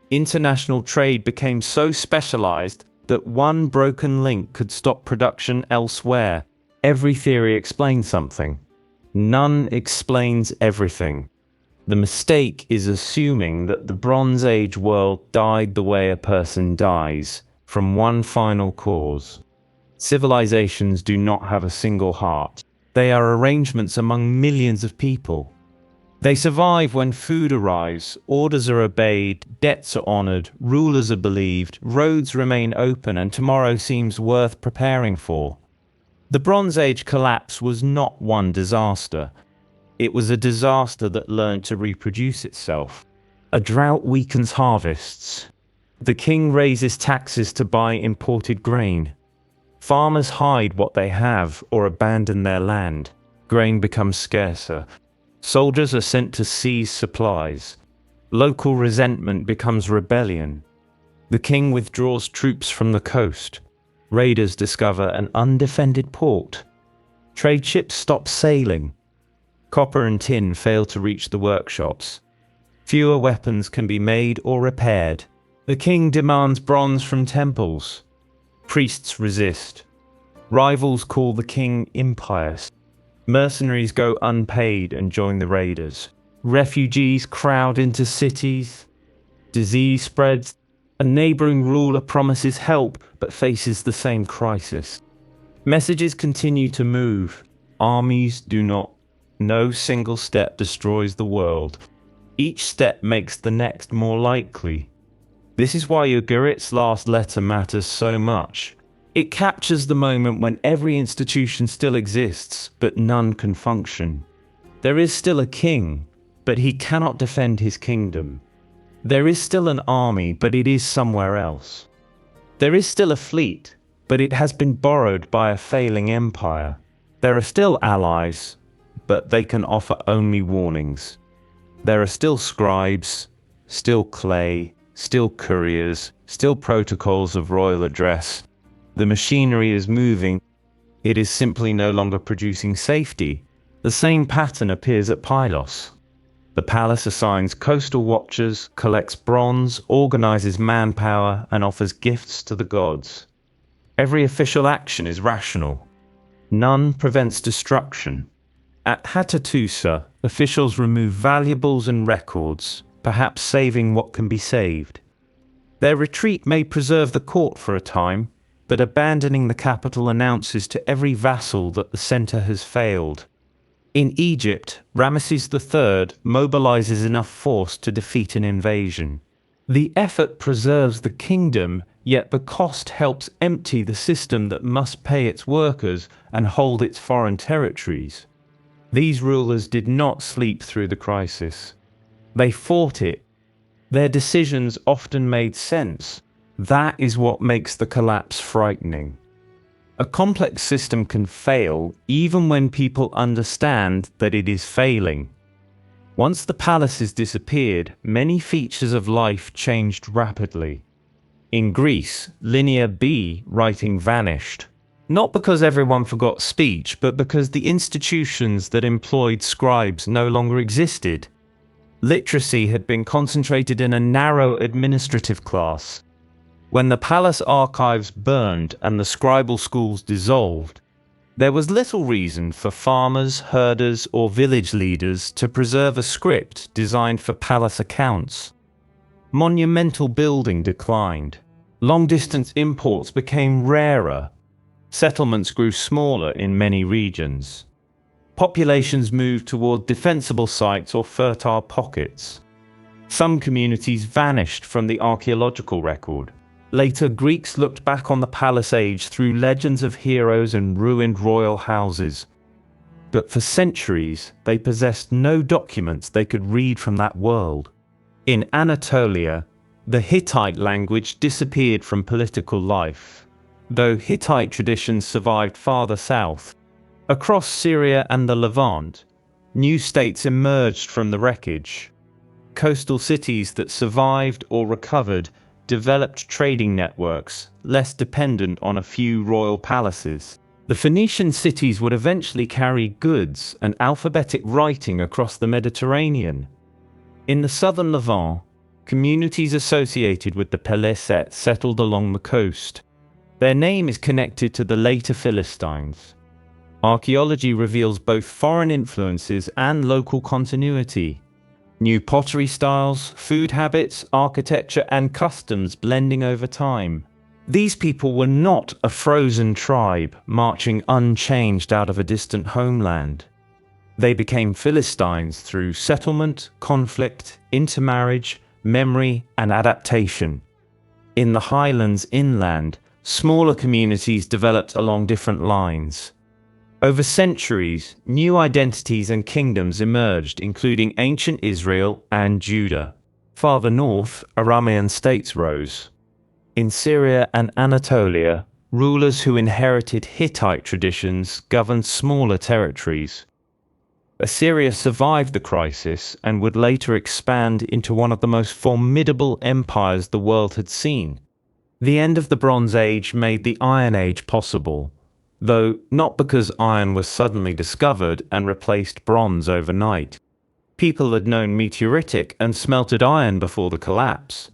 International trade became so specialized that one broken link could stop production elsewhere. Every theory explains something. None explains everything. The mistake is assuming that the Bronze Age world died the way a person dies, from one final cause. Civilizations do not have a single heart. They are arrangements among millions of people. They survive when food arrives, orders are obeyed, debts are honored, rulers are believed, roads remain open, and tomorrow seems worth preparing for. The Bronze Age collapse was not one disaster. It was a disaster that learned to reproduce itself. A drought weakens harvests. The king raises taxes to buy imported grain. Farmers hide what they have or abandon their land. Grain becomes scarcer. Soldiers are sent to seize supplies. Local resentment becomes rebellion. The king withdraws troops from the coast. Raiders discover an undefended port. Trade ships stop sailing. Copper and tin fail to reach the workshops. Fewer weapons can be made or repaired. The king demands bronze from temples. Priests resist. Rivals call the king impious. Mercenaries go unpaid and join the raiders. Refugees crowd into cities. Disease spreads. A neighboring ruler promises help but faces the same crisis. Messages continue to move. Armies do not. No single step destroys the world. Each step makes the next more likely. This is why Ugarit's last letter matters so much. It captures the moment when every institution still exists, but none can function. There is still a king, but he cannot defend his kingdom. There is still an army, but it is somewhere else. There is still a fleet, but it has been borrowed by a failing empire. There are still allies, but they can offer only warnings. There are still scribes, still clay, still couriers, still protocols of royal address. The machinery is moving. It is simply no longer producing safety. The same pattern appears at Pylos. The palace assigns coastal watchers, collects bronze, organizes manpower, and offers gifts to the gods. Every official action is rational. None prevents destruction. At Hattusa, officials remove valuables and records, perhaps saving what can be saved. Their retreat may preserve the court for a time, but abandoning the capital announces to every vassal that the center has failed. In Egypt, Ramesses III mobilizes enough force to defeat an invasion. The effort preserves the kingdom, yet the cost helps empty the system that must pay its workers and hold its foreign territories. These rulers did not sleep through the crisis. They fought it. Their decisions often made sense. That is what makes the collapse frightening. A complex system can fail even when people understand that it is failing. Once the palaces disappeared, many features of life changed rapidly. In Greece, Linear B writing vanished. Not because everyone forgot speech, but because the institutions that employed scribes no longer existed. Literacy had been concentrated in a narrow administrative class. When the palace archives burned and the scribal schools dissolved, there was little reason for farmers, herders, or village leaders to preserve a script designed for palace accounts. Monumental building declined. Long-distance imports became rarer. Settlements grew smaller in many regions. Populations moved toward defensible sites or fertile pockets. Some communities vanished from the archaeological record. Later, Greeks looked back on the palace age through legends of heroes and ruined royal houses. But for centuries, they possessed no documents they could read from that world. In Anatolia, the Hittite language disappeared from political life, though Hittite traditions survived farther south. Across Syria and the Levant, new states emerged from the wreckage. Coastal cities that survived or recovered developed trading networks, less dependent on a few royal palaces. The Phoenician cities would eventually carry goods and alphabetic writing across the Mediterranean. In the southern Levant, communities associated with the Peleset settled along the coast. Their name is connected to the later Philistines. Archaeology reveals both foreign influences and local continuity. New pottery styles, food habits, architecture, and customs blending over time. These people were not a frozen tribe marching unchanged out of a distant homeland. They became Philistines through settlement, conflict, intermarriage, memory, and adaptation. In the highlands inland, smaller communities developed along different lines. Over centuries, new identities and kingdoms emerged, including ancient Israel and Judah. Farther north, Aramean states rose. In Syria and Anatolia, rulers who inherited Hittite traditions governed smaller territories. Assyria survived the crisis and would later expand into one of the most formidable empires the world had seen. The end of the Bronze Age made the Iron Age possible, though not because iron was suddenly discovered and replaced bronze overnight. People had known meteoritic and smelted iron before the collapse.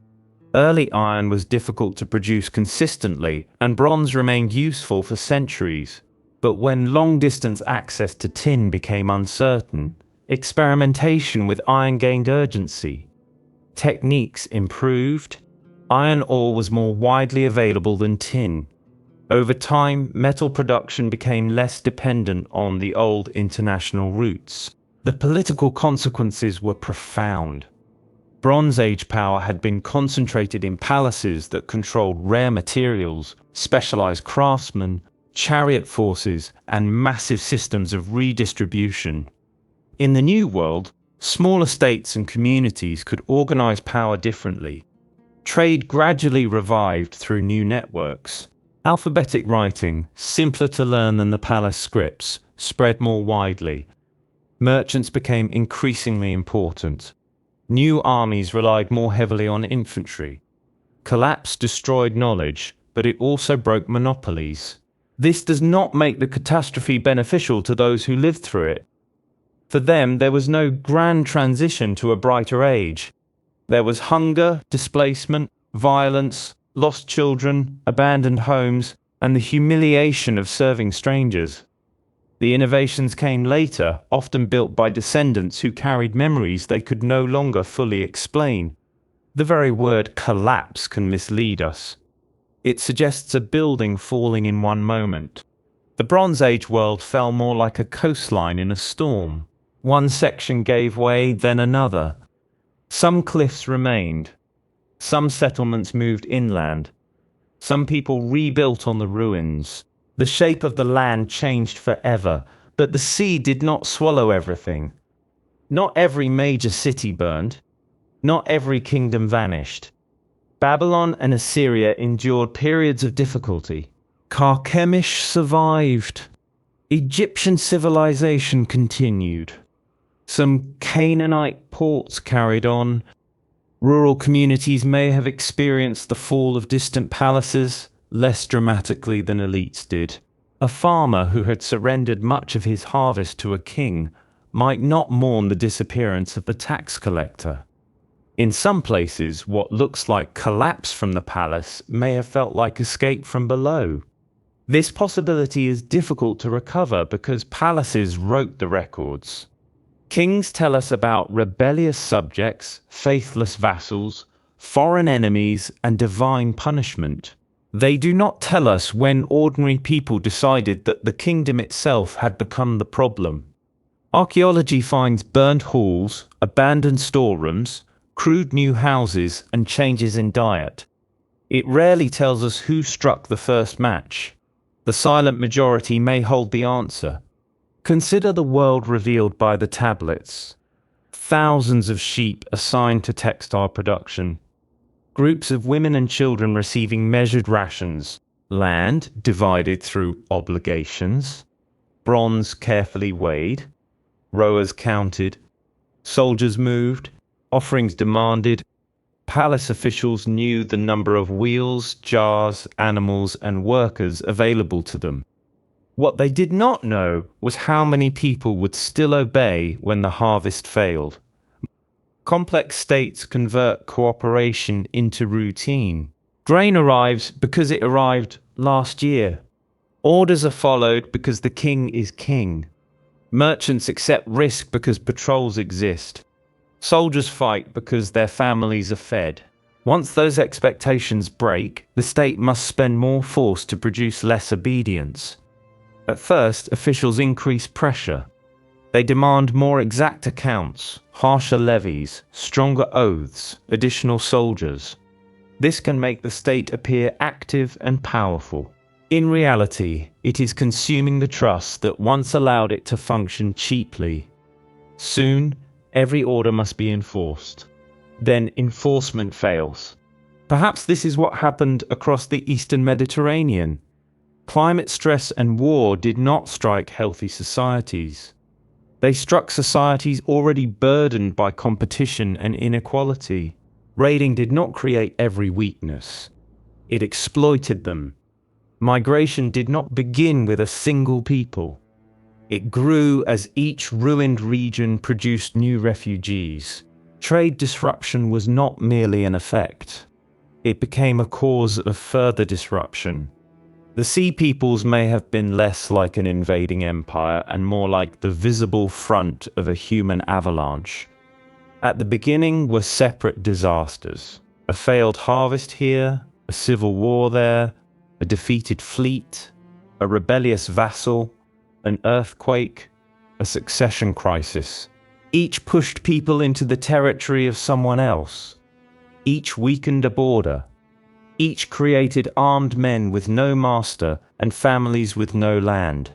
Early iron was difficult to produce consistently, and bronze remained useful for centuries. But when long-distance access to tin became uncertain, experimentation with iron gained urgency. Techniques improved. Iron ore was more widely available than tin. Over time, metal production became less dependent on the old international routes. The political consequences were profound. Bronze Age power had been concentrated in palaces that controlled rare materials, specialized craftsmen, chariot forces, and massive systems of redistribution. In the New World, smaller states and communities could organize power differently. Trade gradually revived through new networks. Alphabetic writing, simpler to learn than the palace scripts, spread more widely. Merchants became increasingly important. New armies relied more heavily on infantry. Collapse destroyed knowledge, but it also broke monopolies. This does not make the catastrophe beneficial to those who lived through it. For them, there was no grand transition to a brighter age. There was hunger, displacement, violence, lost children, abandoned homes, and the humiliation of serving strangers. The innovations came later, often built by descendants who carried memories they could no longer fully explain. The very word collapse can mislead us. It suggests a building falling in one moment. The Bronze Age world fell more like a coastline in a storm. One section gave way, then another. Some cliffs remained. Some settlements moved inland. Some people rebuilt on the ruins. The shape of the land changed forever, but the sea did not swallow everything. Not every major city burned. Not every kingdom vanished. Babylon and Assyria endured periods of difficulty. Carchemish survived. Egyptian civilization continued. Some Canaanite ports carried on. Rural communities may have experienced the fall of distant palaces, less dramatically than elites did. A farmer who had surrendered much of his harvest to a king might not mourn the disappearance of the tax collector. In some places, what looks like collapse from the palace may have felt like escape from below. This possibility is difficult to recover because palaces wrote the records. Kings tell us about rebellious subjects, faithless vassals, foreign enemies, and divine punishment. They do not tell us when ordinary people decided that the kingdom itself had become the problem. Archaeology finds burned halls, abandoned storerooms, crude new houses, and changes in diet. It rarely tells us who struck the first match. The silent majority may hold the answer. Consider the world revealed by the tablets. Thousands of sheep assigned to textile production. Groups of women and children receiving measured rations. Land divided through obligations. Bronze carefully weighed. Rowers counted. Soldiers moved. Offerings demanded. Palace officials knew the number of wheels, jars, animals, and workers available to them. What they did not know was how many people would still obey when the harvest failed. Complex states convert cooperation into routine. Grain arrives because it arrived last year. Orders are followed because the king is king. Merchants accept risk because patrols exist. Soldiers fight because their families are fed. Once those expectations break, the state must spend more force to produce less obedience. At first, officials increase pressure. They demand more exact accounts, harsher levies, stronger oaths, additional soldiers. This can make the state appear active and powerful. In reality, it is consuming the trust that once allowed it to function cheaply. Soon, every order must be enforced. Then enforcement fails. Perhaps this is what happened across the Eastern Mediterranean. Climate stress and war did not strike healthy societies. They struck societies already burdened by competition and inequality. Raiding did not create every weakness. It exploited them. Migration did not begin with a single people. It grew as each ruined region produced new refugees. Trade disruption was not merely an effect. It became a cause of further disruption. The Sea Peoples may have been less like an invading empire and more like the visible front of a human avalanche. At the beginning were separate disasters. A failed harvest here, a civil war there, a defeated fleet, a rebellious vassal, an earthquake, a succession crisis. Each pushed people into the territory of someone else. Each weakened a border. Each created armed men with no master and families with no land.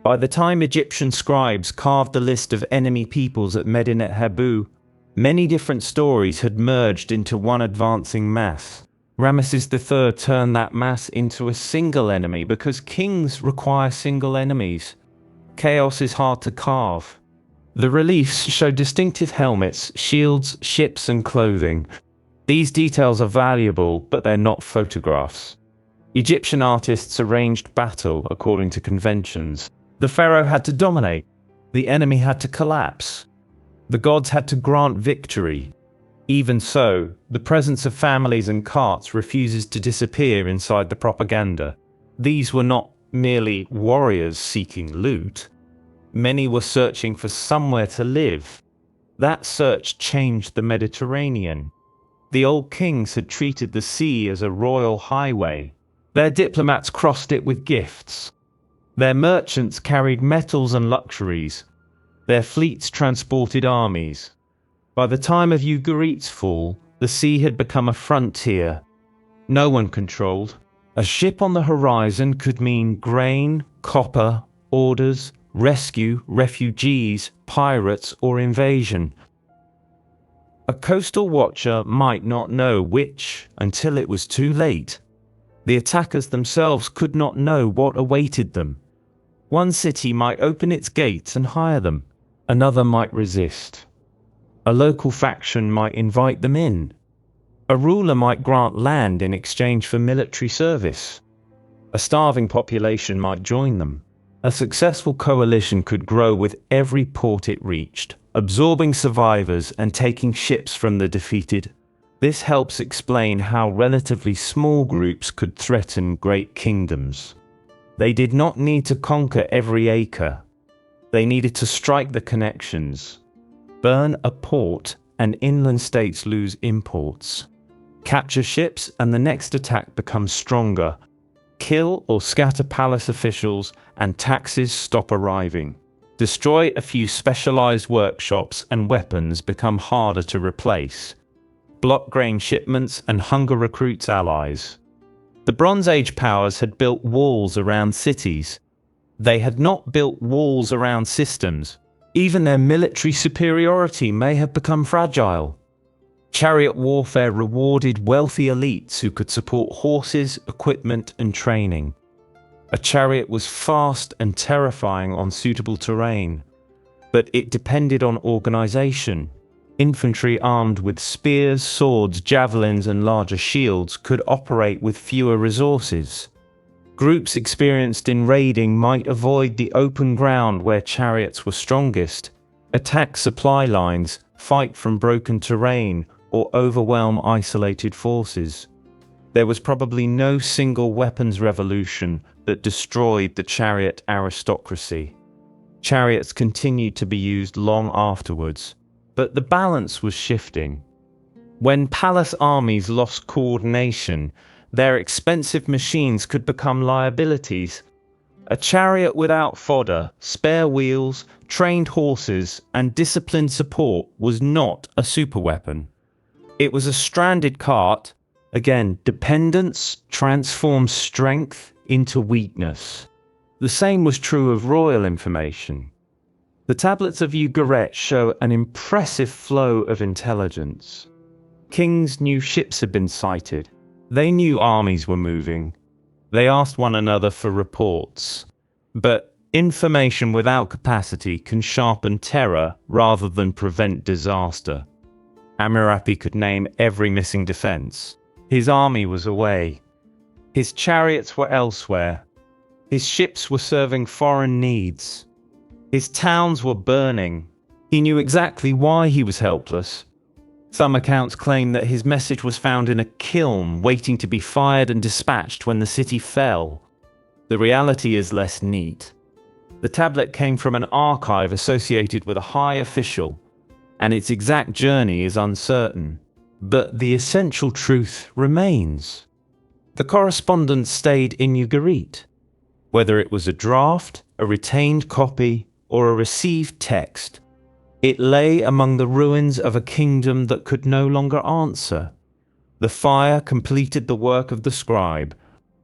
By the time Egyptian scribes carved the list of enemy peoples at Medinet Habu, many different stories had merged into one advancing mass. Ramesses III turned that mass into a single enemy because kings require single enemies. Chaos is hard to carve. The reliefs show distinctive helmets, shields, ships, and clothing. These details are valuable, but they're not photographs. Egyptian artists arranged battle according to conventions. The pharaoh had to dominate. The enemy had to collapse. The gods had to grant victory. Even so, the presence of families and carts refuses to disappear inside the propaganda. These were not merely warriors seeking loot. Many were searching for somewhere to live. That search changed the Mediterranean. The old kings had treated the sea as a royal highway. Their diplomats crossed it with gifts. Their merchants carried metals and luxuries. Their fleets transported armies. By the time of Ugarit's fall, the sea had become a frontier. No one controlled. A ship on the horizon could mean grain, copper, orders, rescue, refugees, pirates, or invasion. A coastal watcher might not know which until it was too late. The attackers themselves could not know what awaited them. One city might open its gates and hire them. Another might resist. A local faction might invite them in. A ruler might grant land in exchange for military service. A starving population might join them. A successful coalition could grow with every port it reached, absorbing survivors and taking ships from the defeated. This helps explain how relatively small groups could threaten great kingdoms. They did not need to conquer every acre. They needed to strike the connections. Burn a port and inland states lose imports. Capture ships and the next attack becomes stronger. Kill or scatter palace officials and taxes stop arriving. Destroy a few specialized workshops and weapons become harder to replace. Block grain shipments and hunger recruits allies. The Bronze Age powers had built walls around cities. They had not built walls around systems. Even their military superiority may have become fragile. Chariot warfare rewarded wealthy elites who could support horses, equipment, and training. A chariot was fast and terrifying on suitable terrain, but it depended on organization. Infantry armed with spears, swords, javelins, and larger shields could operate with fewer resources. Groups experienced in raiding might avoid the open ground where chariots were strongest, attack supply lines, fight from broken terrain, or overwhelm isolated forces. There was probably no single weapons revolution that destroyed the chariot aristocracy. Chariots continued to be used long afterwards, but the balance was shifting. When palace armies lost coordination, their expensive machines could become liabilities. A chariot without fodder, spare wheels, trained horses, and disciplined support was not a superweapon. It was a stranded cart. Again, dependence transforms strength into weakness. The same was true of royal information. The tablets of Ugarit show an impressive flow of intelligence. Kings knew ships had been sighted. They knew armies were moving. They asked one another for reports. But information without capacity can sharpen terror rather than prevent disaster. Amurapi could name every missing defense. His army was away. His chariots were elsewhere. His ships were serving foreign needs. His towns were burning. He knew exactly why he was helpless. Some accounts claim that his message was found in a kiln waiting to be fired and dispatched when the city fell. The reality is less neat. The tablet came from an archive associated with a high official, and its exact journey is uncertain. But the essential truth remains. The correspondence stayed in Ugarit. Whether it was a draft, a retained copy, or a received text, it lay among the ruins of a kingdom that could no longer answer. The fire completed the work of the scribe.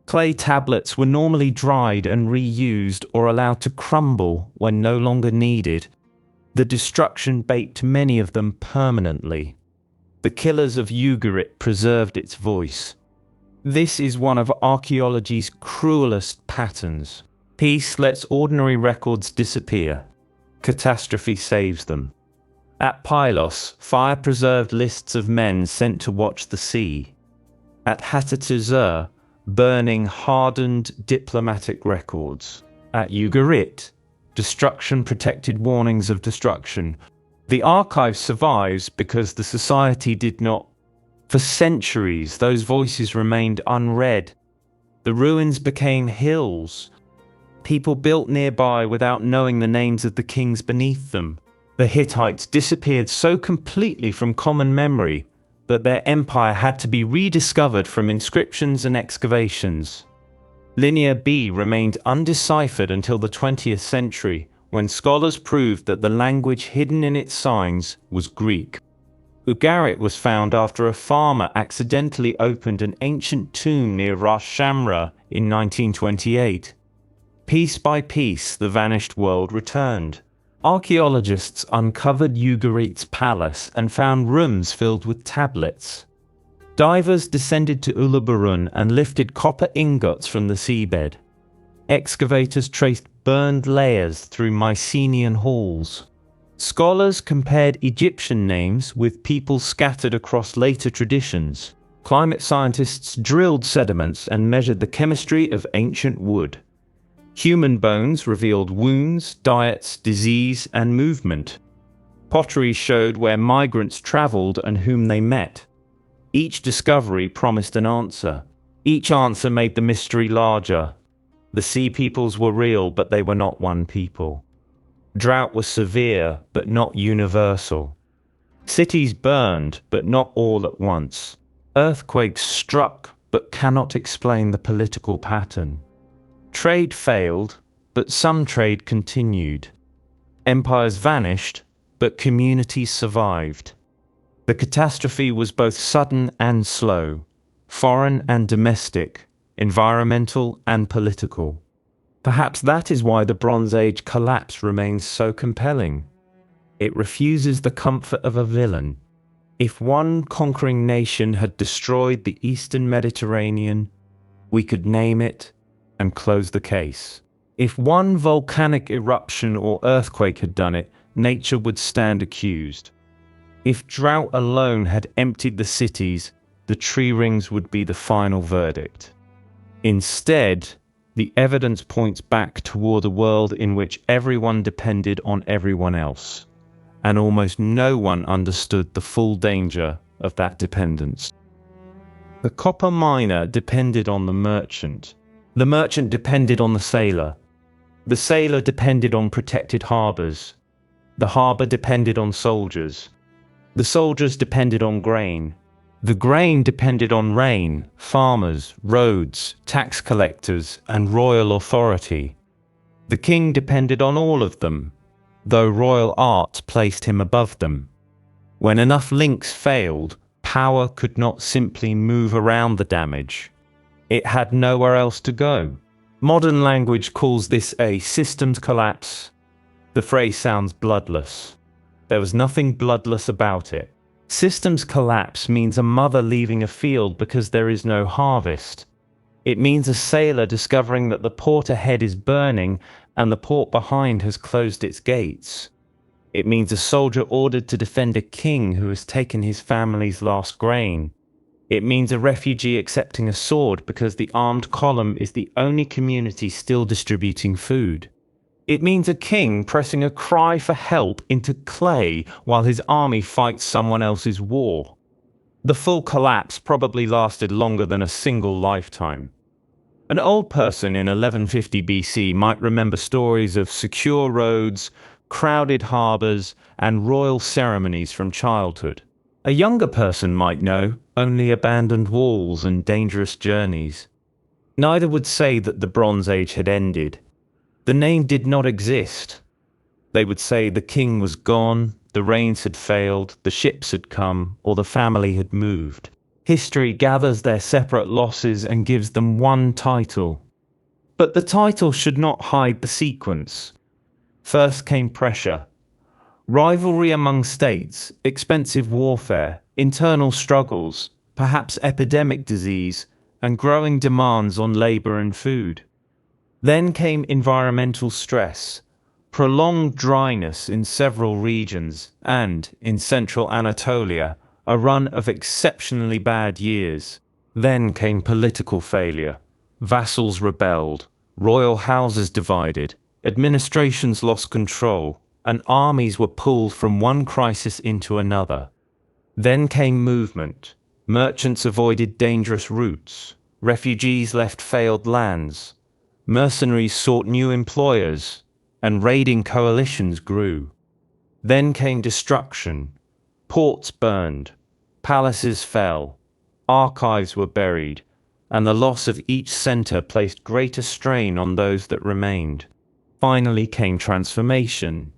Clay tablets were normally dried and reused or allowed to crumble when no longer needed. The destruction baked many of them permanently. The killers of Ugarit preserved its voice. This is one of archaeology's cruelest patterns. Peace lets ordinary records disappear. Catastrophe saves them. At Pylos, fire preserved lists of men sent to watch the sea. At Hattusir, burning hardened diplomatic records. At Ugarit, destruction protected warnings of destruction. The archive survives because the society did not. For centuries, those voices remained unread. The ruins became hills. People built nearby without knowing the names of the kings beneath them. The Hittites disappeared so completely from common memory that their empire had to be rediscovered from inscriptions and excavations. Linear B remained undeciphered until the 20th century, when scholars proved that the language hidden in its signs was Greek. Ugarit was found after a farmer accidentally opened an ancient tomb near Ras Shamra in 1928. Piece by piece, the vanished world returned. Archaeologists uncovered Ugarit's palace and found rooms filled with tablets. Divers descended to Uluburun and lifted copper ingots from the seabed. Excavators traced burned layers through Mycenaean halls. Scholars compared Egyptian names with peoples scattered across later traditions. Climate scientists drilled sediments and measured the chemistry of ancient wood. Human bones revealed wounds, diets, disease, and movement. Pottery showed where migrants traveled and whom they met. Each discovery promised an answer. Each answer made the mystery larger. The sea peoples were real, but they were not one people. Drought was severe, but not universal. Cities burned, but not all at once. Earthquakes struck, but cannot explain the political pattern. Trade failed, but some trade continued. Empires vanished, but communities survived. The catastrophe was both sudden and slow, foreign and domestic, environmental and political. Perhaps that is why the Bronze Age collapse remains so compelling. It refuses the comfort of a villain. If one conquering nation had destroyed the Eastern Mediterranean, we could name it and close the case. If one volcanic eruption or earthquake had done it, nature would stand accused. If drought alone had emptied the cities, the tree rings would be the final verdict. Instead, the evidence points back toward a world in which everyone depended on everyone else, and almost no one understood the full danger of that dependence. The copper miner depended on the merchant. The merchant depended on the sailor. The sailor depended on protected harbors. The harbor depended on soldiers. The soldiers depended on grain. The grain depended on rain, farmers, roads, tax collectors, and royal authority. The king depended on all of them, though royal art placed him above them. When enough links failed, power could not simply move around the damage. It had nowhere else to go. Modern language calls this a systems collapse. The phrase sounds bloodless. There was nothing bloodless about it. Systems collapse means a mother leaving a field because there is no harvest. It means a sailor discovering that the port ahead is burning and the port behind has closed its gates. It means a soldier ordered to defend a king who has taken his family's last grain. It means a refugee accepting a sword because the armed column is the only community still distributing food. It means a king pressing a cry for help into clay while his army fights someone else's war. The full collapse probably lasted longer than a single lifetime. An old person in 1150 BC might remember stories of secure roads, crowded harbors, and royal ceremonies from childhood. A younger person might know only abandoned walls and dangerous journeys. Neither would say that the Bronze Age had ended. The name did not exist. They would say the king was gone, the rains had failed, the ships had come, or the family had moved. History gathers their separate losses and gives them one title. But the title should not hide the sequence. First came pressure. Rivalry among states, expensive warfare, internal struggles, perhaps epidemic disease, and growing demands on labor and food. Then came environmental stress, prolonged dryness in several regions, and, in central Anatolia, a run of exceptionally bad years. Then came political failure. Vassals rebelled, royal houses divided, administrations lost control, and armies were pulled from one crisis into another. Then came movement. Merchants avoided dangerous routes. Refugees left failed lands. Mercenaries sought new employers, and raiding coalitions grew. Then came destruction. Ports burned, palaces fell, archives were buried, and the loss of each center placed greater strain on those that remained. Finally came transformation.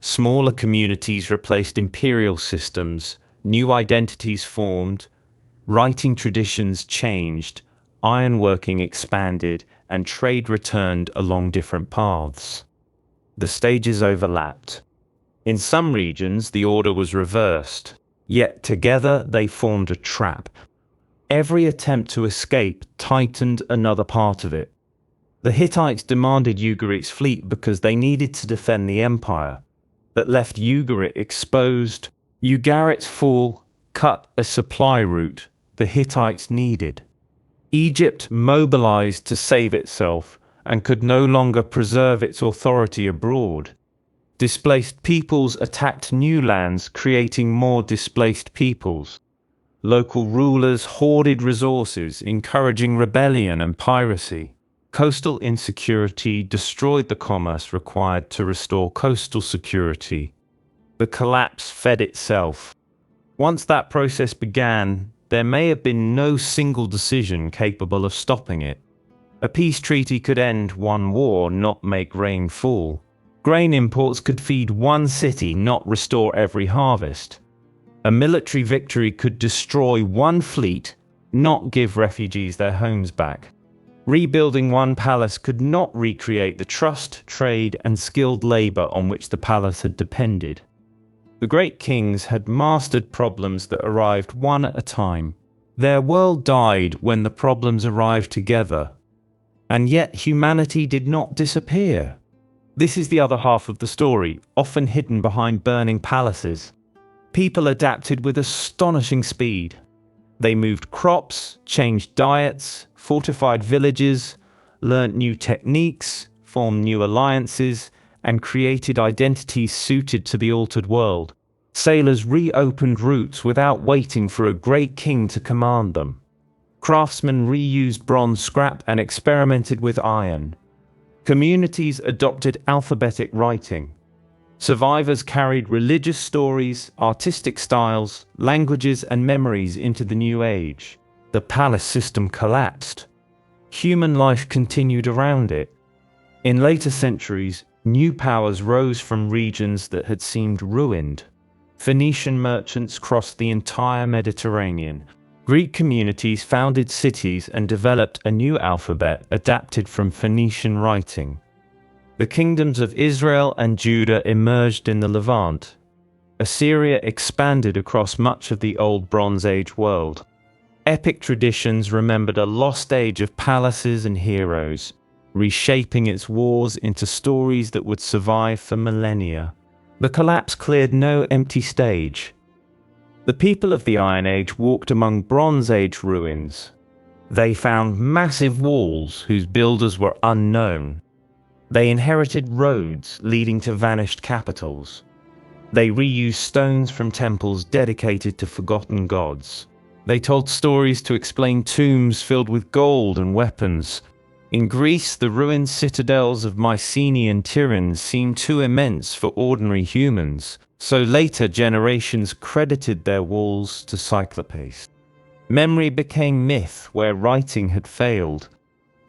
Smaller communities replaced imperial systems, new identities formed, writing traditions changed, ironworking expanded, and trade returned along different paths. The stages overlapped. In some regions, the order was reversed, yet together they formed a trap. Every attempt to escape tightened another part of it. The Hittites demanded Ugarit's fleet because they needed to defend the empire. That left Ugarit exposed. Ugarit's fall cut a supply route the Hittites needed. Egypt mobilized to save itself, and could no longer preserve its authority abroad. Displaced peoples attacked new lands, creating more displaced peoples. Local rulers hoarded resources, encouraging rebellion and piracy. Coastal insecurity destroyed the commerce required to restore coastal security. The collapse fed itself. Once that process began, there may have been no single decision capable of stopping it. A peace treaty could end one war, not make rain fall. Grain imports could feed one city, not restore every harvest. A military victory could destroy one fleet, not give refugees their homes back. Rebuilding one palace could not recreate the trust, trade, and skilled labor on which the palace had depended. The great kings had mastered problems that arrived one at a time. Their world died when the problems arrived together. And yet humanity did not disappear. This is the other half of the story, often hidden behind burning palaces. People adapted with astonishing speed. They moved crops, changed diets, fortified villages, learnt new techniques, formed new alliances, and created identities suited to the altered world. Sailors reopened routes without waiting for a great king to command them. Craftsmen reused bronze scrap and experimented with iron. Communities adopted alphabetic writing. Survivors carried religious stories, artistic styles, languages, and memories into the new age. The palace system collapsed. Human life continued around it. In later centuries, new powers rose from regions that had seemed ruined. Phoenician merchants crossed the entire Mediterranean. Greek communities founded cities and developed a new alphabet adapted from Phoenician writing. The kingdoms of Israel and Judah emerged in the Levant. Assyria expanded across much of the Old Bronze Age world. Epic traditions remembered a lost age of palaces and heroes, reshaping its wars into stories that would survive for millennia. The collapse cleared no empty stage. The people of the Iron Age walked among Bronze Age ruins. They found massive walls whose builders were unknown. They inherited roads leading to vanished capitals. They reused stones from temples dedicated to forgotten gods. They told stories to explain tombs filled with gold and weapons. In Greece, the ruined citadels of Mycenaean Tiryns seemed too immense for ordinary humans, so later generations credited their walls to Cyclopes. Memory became myth where writing had failed.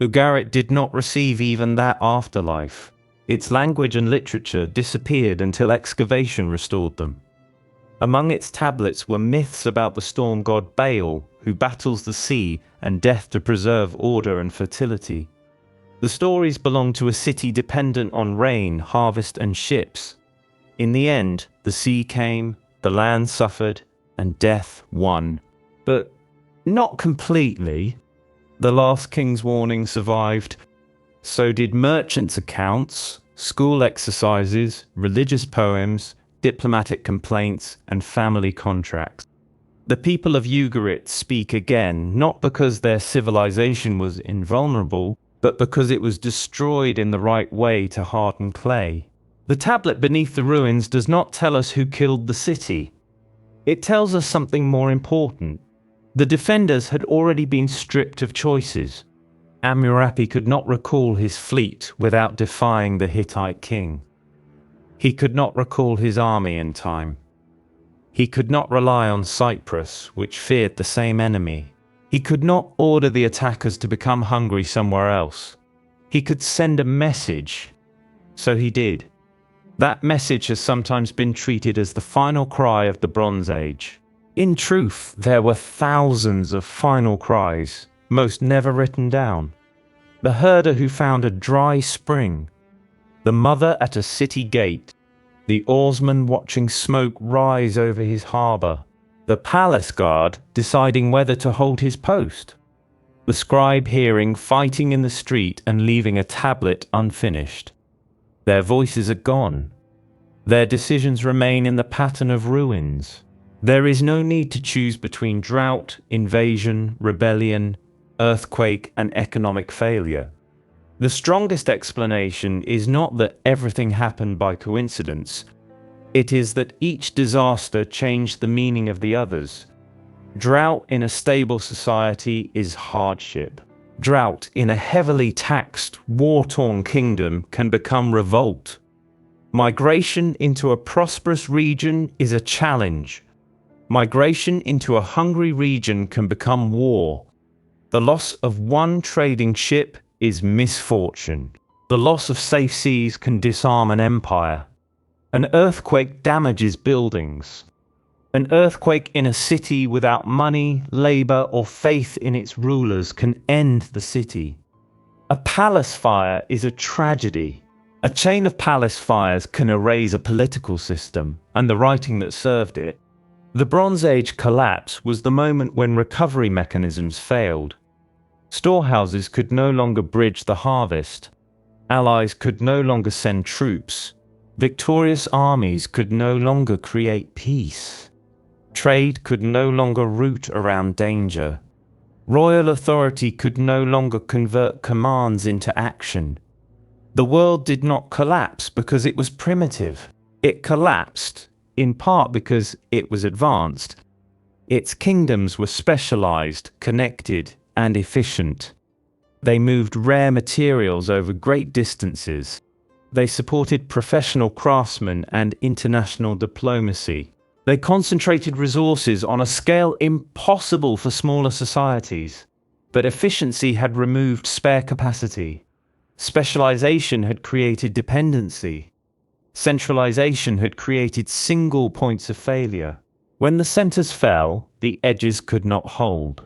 Ugarit did not receive even that afterlife. Its language and literature disappeared until excavation restored them. Among its tablets were myths about the storm god Baal, who battles the sea, and death to preserve order and fertility. The stories belonged to a city dependent on rain, harvest, and ships. In the end, the sea came, the land suffered, and death won. But not completely. The last king's warning survived. So did merchants' accounts, school exercises, religious poems, diplomatic complaints, and family contracts. The people of Ugarit speak again, not because their civilization was invulnerable, but because it was destroyed in the right way to harden clay. The tablet beneath the ruins does not tell us who killed the city. It tells us something more important. The defenders had already been stripped of choices. Amurapi could not recall his fleet without defying the Hittite king. He could not recall his army in time. He could not rely on Cyprus, which feared the same enemy. He could not order the attackers to become hungry somewhere else. He could send a message. So he did. That message has sometimes been treated as the final cry of the Bronze Age. In truth, there were thousands of final cries, most never written down. The herder who found a dry spring, the mother at a city gate, the oarsman watching smoke rise over his harbor, the palace guard deciding whether to hold his post, the scribe hearing fighting in the street and leaving a tablet unfinished. Their voices are gone. Their decisions remain in the pattern of ruins. There is no need to choose between drought, invasion, rebellion, earthquake, and economic failure. The strongest explanation is not that everything happened by coincidence. It is that each disaster changed the meaning of the others. Drought in a stable society is hardship. Drought in a heavily taxed, war-torn kingdom can become revolt. Migration into a prosperous region is a challenge. Migration into a hungry region can become war. The loss of one trading ship is misfortune. The loss of safe seas can disarm an empire. An earthquake damages buildings. An earthquake in a city without money, labor, or faith in its rulers can end the city. A palace fire is a tragedy. A chain of palace fires can erase a political system and the writing that served it. The Bronze Age collapse was the moment when recovery mechanisms failed. Storehouses could no longer bridge the harvest. Allies could no longer send troops. Victorious armies could no longer create peace. Trade could no longer route around danger. Royal authority could no longer convert commands into action. The world did not collapse because it was primitive. It collapsed, in part because it was advanced. Its kingdoms were specialized, connected, and efficient. They moved rare materials over great distances. They supported professional craftsmen and international diplomacy. They concentrated resources on a scale impossible for smaller societies. But efficiency had removed spare capacity. Specialization had created dependency. Centralization had created single points of failure. When the centers fell, the edges could not hold.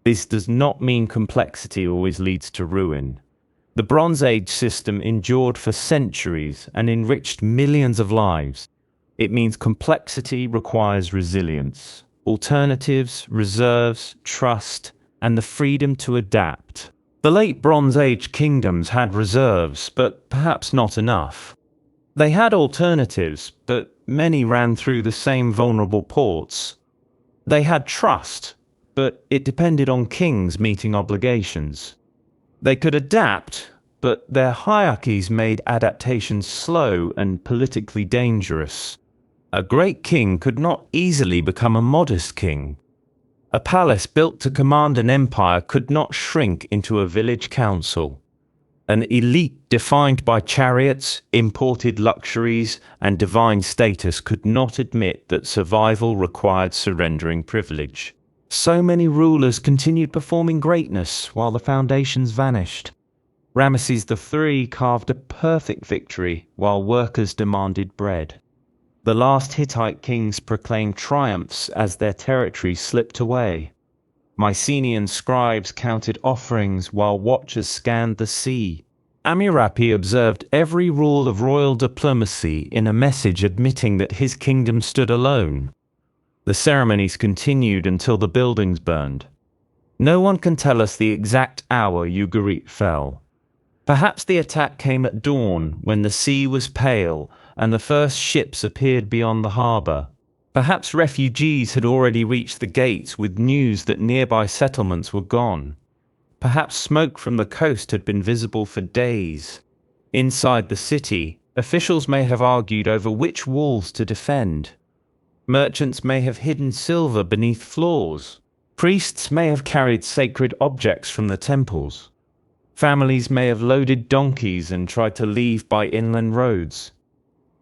This does not mean complexity always leads to ruin. The Bronze Age system endured for centuries and enriched millions of lives. It means complexity requires resilience, alternatives, reserves, trust, and the freedom to adapt. The late Bronze Age kingdoms had reserves, but perhaps not enough. They had alternatives, but many ran through the same vulnerable ports. They had trust, but it depended on kings meeting obligations. They could adapt, but their hierarchies made adaptation slow and politically dangerous. A great king could not easily become a modest king. A palace built to command an empire could not shrink into a village council. An elite defined by chariots, imported luxuries, and divine status could not admit that survival required surrendering privilege. So many rulers continued performing greatness while the foundations vanished. Ramesses III carved a perfect victory while workers demanded bread. The last Hittite kings proclaimed triumphs as their territory slipped away. Mycenaean scribes counted offerings while watchers scanned the sea. Amurapi observed every rule of royal diplomacy in a message admitting that his kingdom stood alone. The ceremonies continued until the buildings burned. No one can tell us the exact hour Ugarit fell. Perhaps the attack came at dawn when the sea was pale and the first ships appeared beyond the harbor. Perhaps refugees had already reached the gates with news that nearby settlements were gone. Perhaps smoke from the coast had been visible for days. Inside the city, officials may have argued over which walls to defend. Merchants may have hidden silver beneath floors. Priests may have carried sacred objects from the temples. Families may have loaded donkeys and tried to leave by inland roads.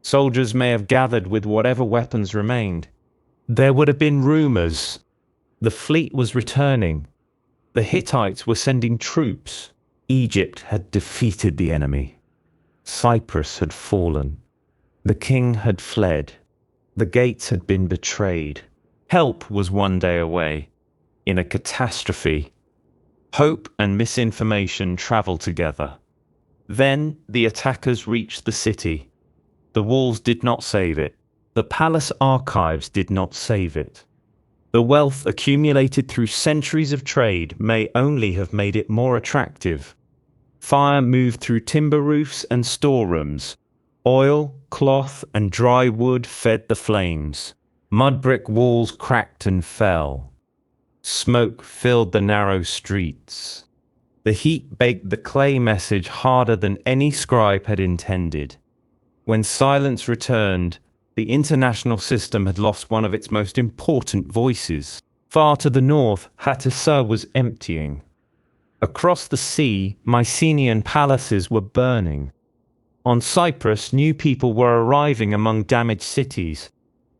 Soldiers may have gathered with whatever weapons remained. There would have been rumors. The fleet was returning. The Hittites were sending troops. Egypt had defeated the enemy. Cyprus had fallen. The king had fled. The gates had been betrayed. Help was one day away. In a catastrophe, hope and misinformation traveled together. Then the attackers reached the city. The walls did not save it. The palace archives did not save it. The wealth accumulated through centuries of trade may only have made it more attractive. Fire moved through timber roofs and storerooms. Oil, cloth, and dry wood fed the flames. Mud brick walls cracked and fell. Smoke filled the narrow streets. The heat baked the clay message harder than any scribe had intended. When silence returned, the international system had lost one of its most important voices. Far to the north, Hattusa was emptying. Across the sea, Mycenaean palaces were burning. On Cyprus, new people were arriving among damaged cities.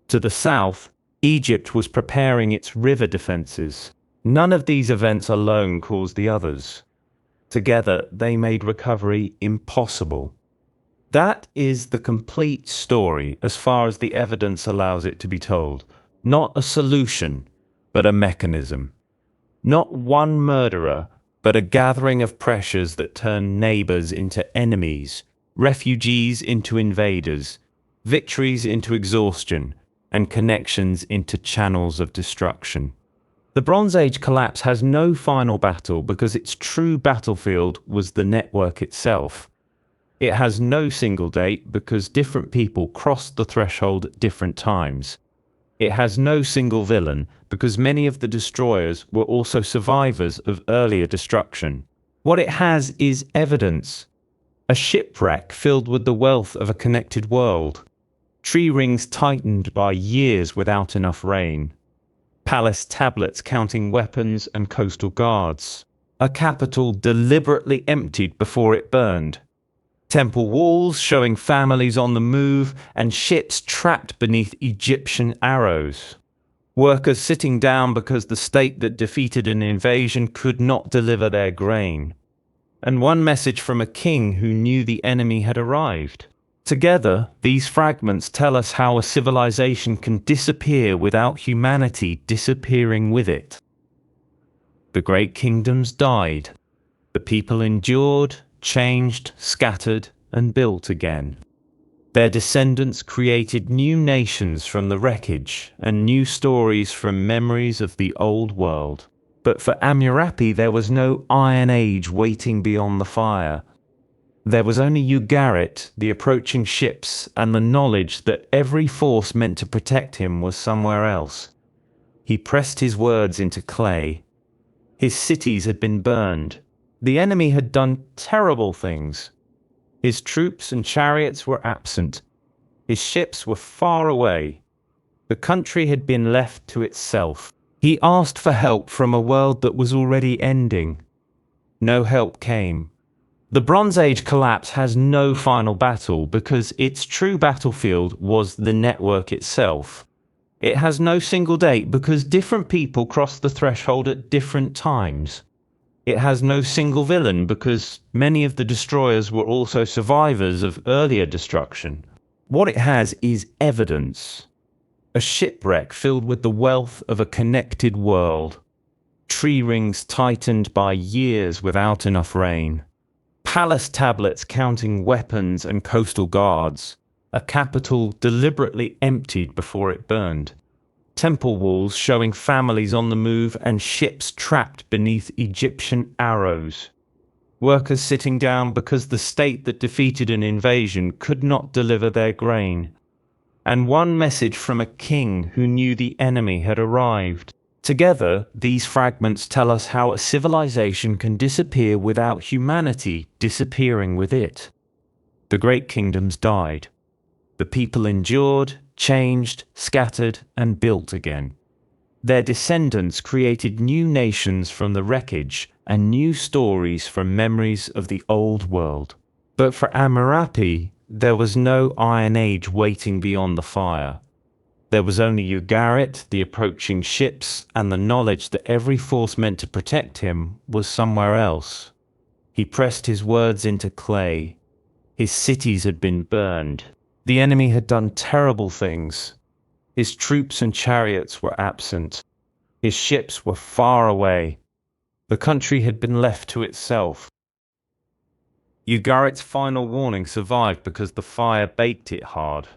To the south, Egypt was preparing its river defenses. None of these events alone caused the others. Together, they made recovery impossible. That is the complete story as far as the evidence allows it to be told. Not a solution, but a mechanism. Not one murderer, but a gathering of pressures that turn neighbors into enemies, refugees into invaders, victories into exhaustion, and connections into channels of destruction. The Bronze Age collapse has no final battle because its true battlefield was the network itself. It has no single date because different people crossed the threshold at different times. It has no single villain because many of the destroyers were also survivors of earlier destruction. What it has is evidence. A shipwreck filled with the wealth of a connected world. Tree rings tightened by years without enough rain. Palace tablets counting weapons and coastal guards. A capital deliberately emptied before it burned. Temple walls showing families on the move and ships trapped beneath Egyptian arrows. Workers sitting down because the state that defeated an invasion could not deliver their grain. And one message from a king who knew the enemy had arrived. Together, these fragments tell us how a civilization can disappear without humanity disappearing with it. The great kingdoms died. The people endured, changed, scattered, and built again. Their descendants created new nations from the wreckage and new stories from memories of the old world. But for Hammurabi, there was no Iron Age waiting beyond the fire. There was only Ugarit, the approaching ships, and the knowledge that every force meant to protect him was somewhere else. He pressed his words into clay. His cities had been burned. The enemy had done terrible things. His troops and chariots were absent. His ships were far away. The country had been left to itself. He asked for help from a world that was already ending. No help came. The Bronze Age collapse has no final battle because its true battlefield was the network itself. It has no single date because different people crossed the threshold at different times. It has no single villain because many of the destroyers were also survivors of earlier destruction. What it has is evidence. A shipwreck filled with the wealth of a connected world. Tree rings tightened by years without enough rain. Palace tablets counting weapons and coastal guards. A capital deliberately emptied before it burned. Temple walls showing families on the move and ships trapped beneath Egyptian arrows. Workers sitting down because the state that defeated an invasion could not deliver their grain. And one message from a king who knew the enemy had arrived. Together, these fragments tell us how a civilization can disappear without humanity disappearing with it. The great kingdoms died. The people endured, changed, scattered, and built again. Their descendants created new nations from the wreckage and new stories from memories of the old world. But for Hammurabi, there was no Iron Age waiting beyond the fire. There was only Ugarit, the approaching ships, and the knowledge that every force meant to protect him was somewhere else. He pressed his words into clay. His cities had been burned. The enemy had done terrible things. His troops and chariots were absent. His ships were far away. The country had been left to itself. Ugarit's final warning survived because the fire baked it hard.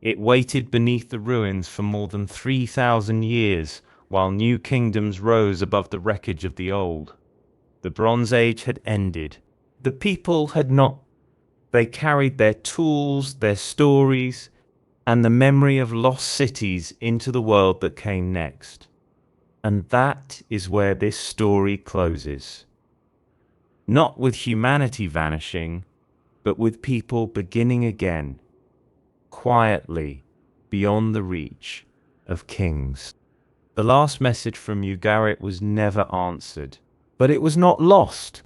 It waited beneath the ruins for more than 3,000 years, while new kingdoms rose above the wreckage of the old. The Bronze Age had ended. The people had not. They carried their tools, their stories, and the memory of lost cities into the world that came next. And that is where this story closes. not with humanity vanishing, but with people beginning again, quietly, beyond the reach of kings. The last message from Ugarit was never answered, but it was not lost.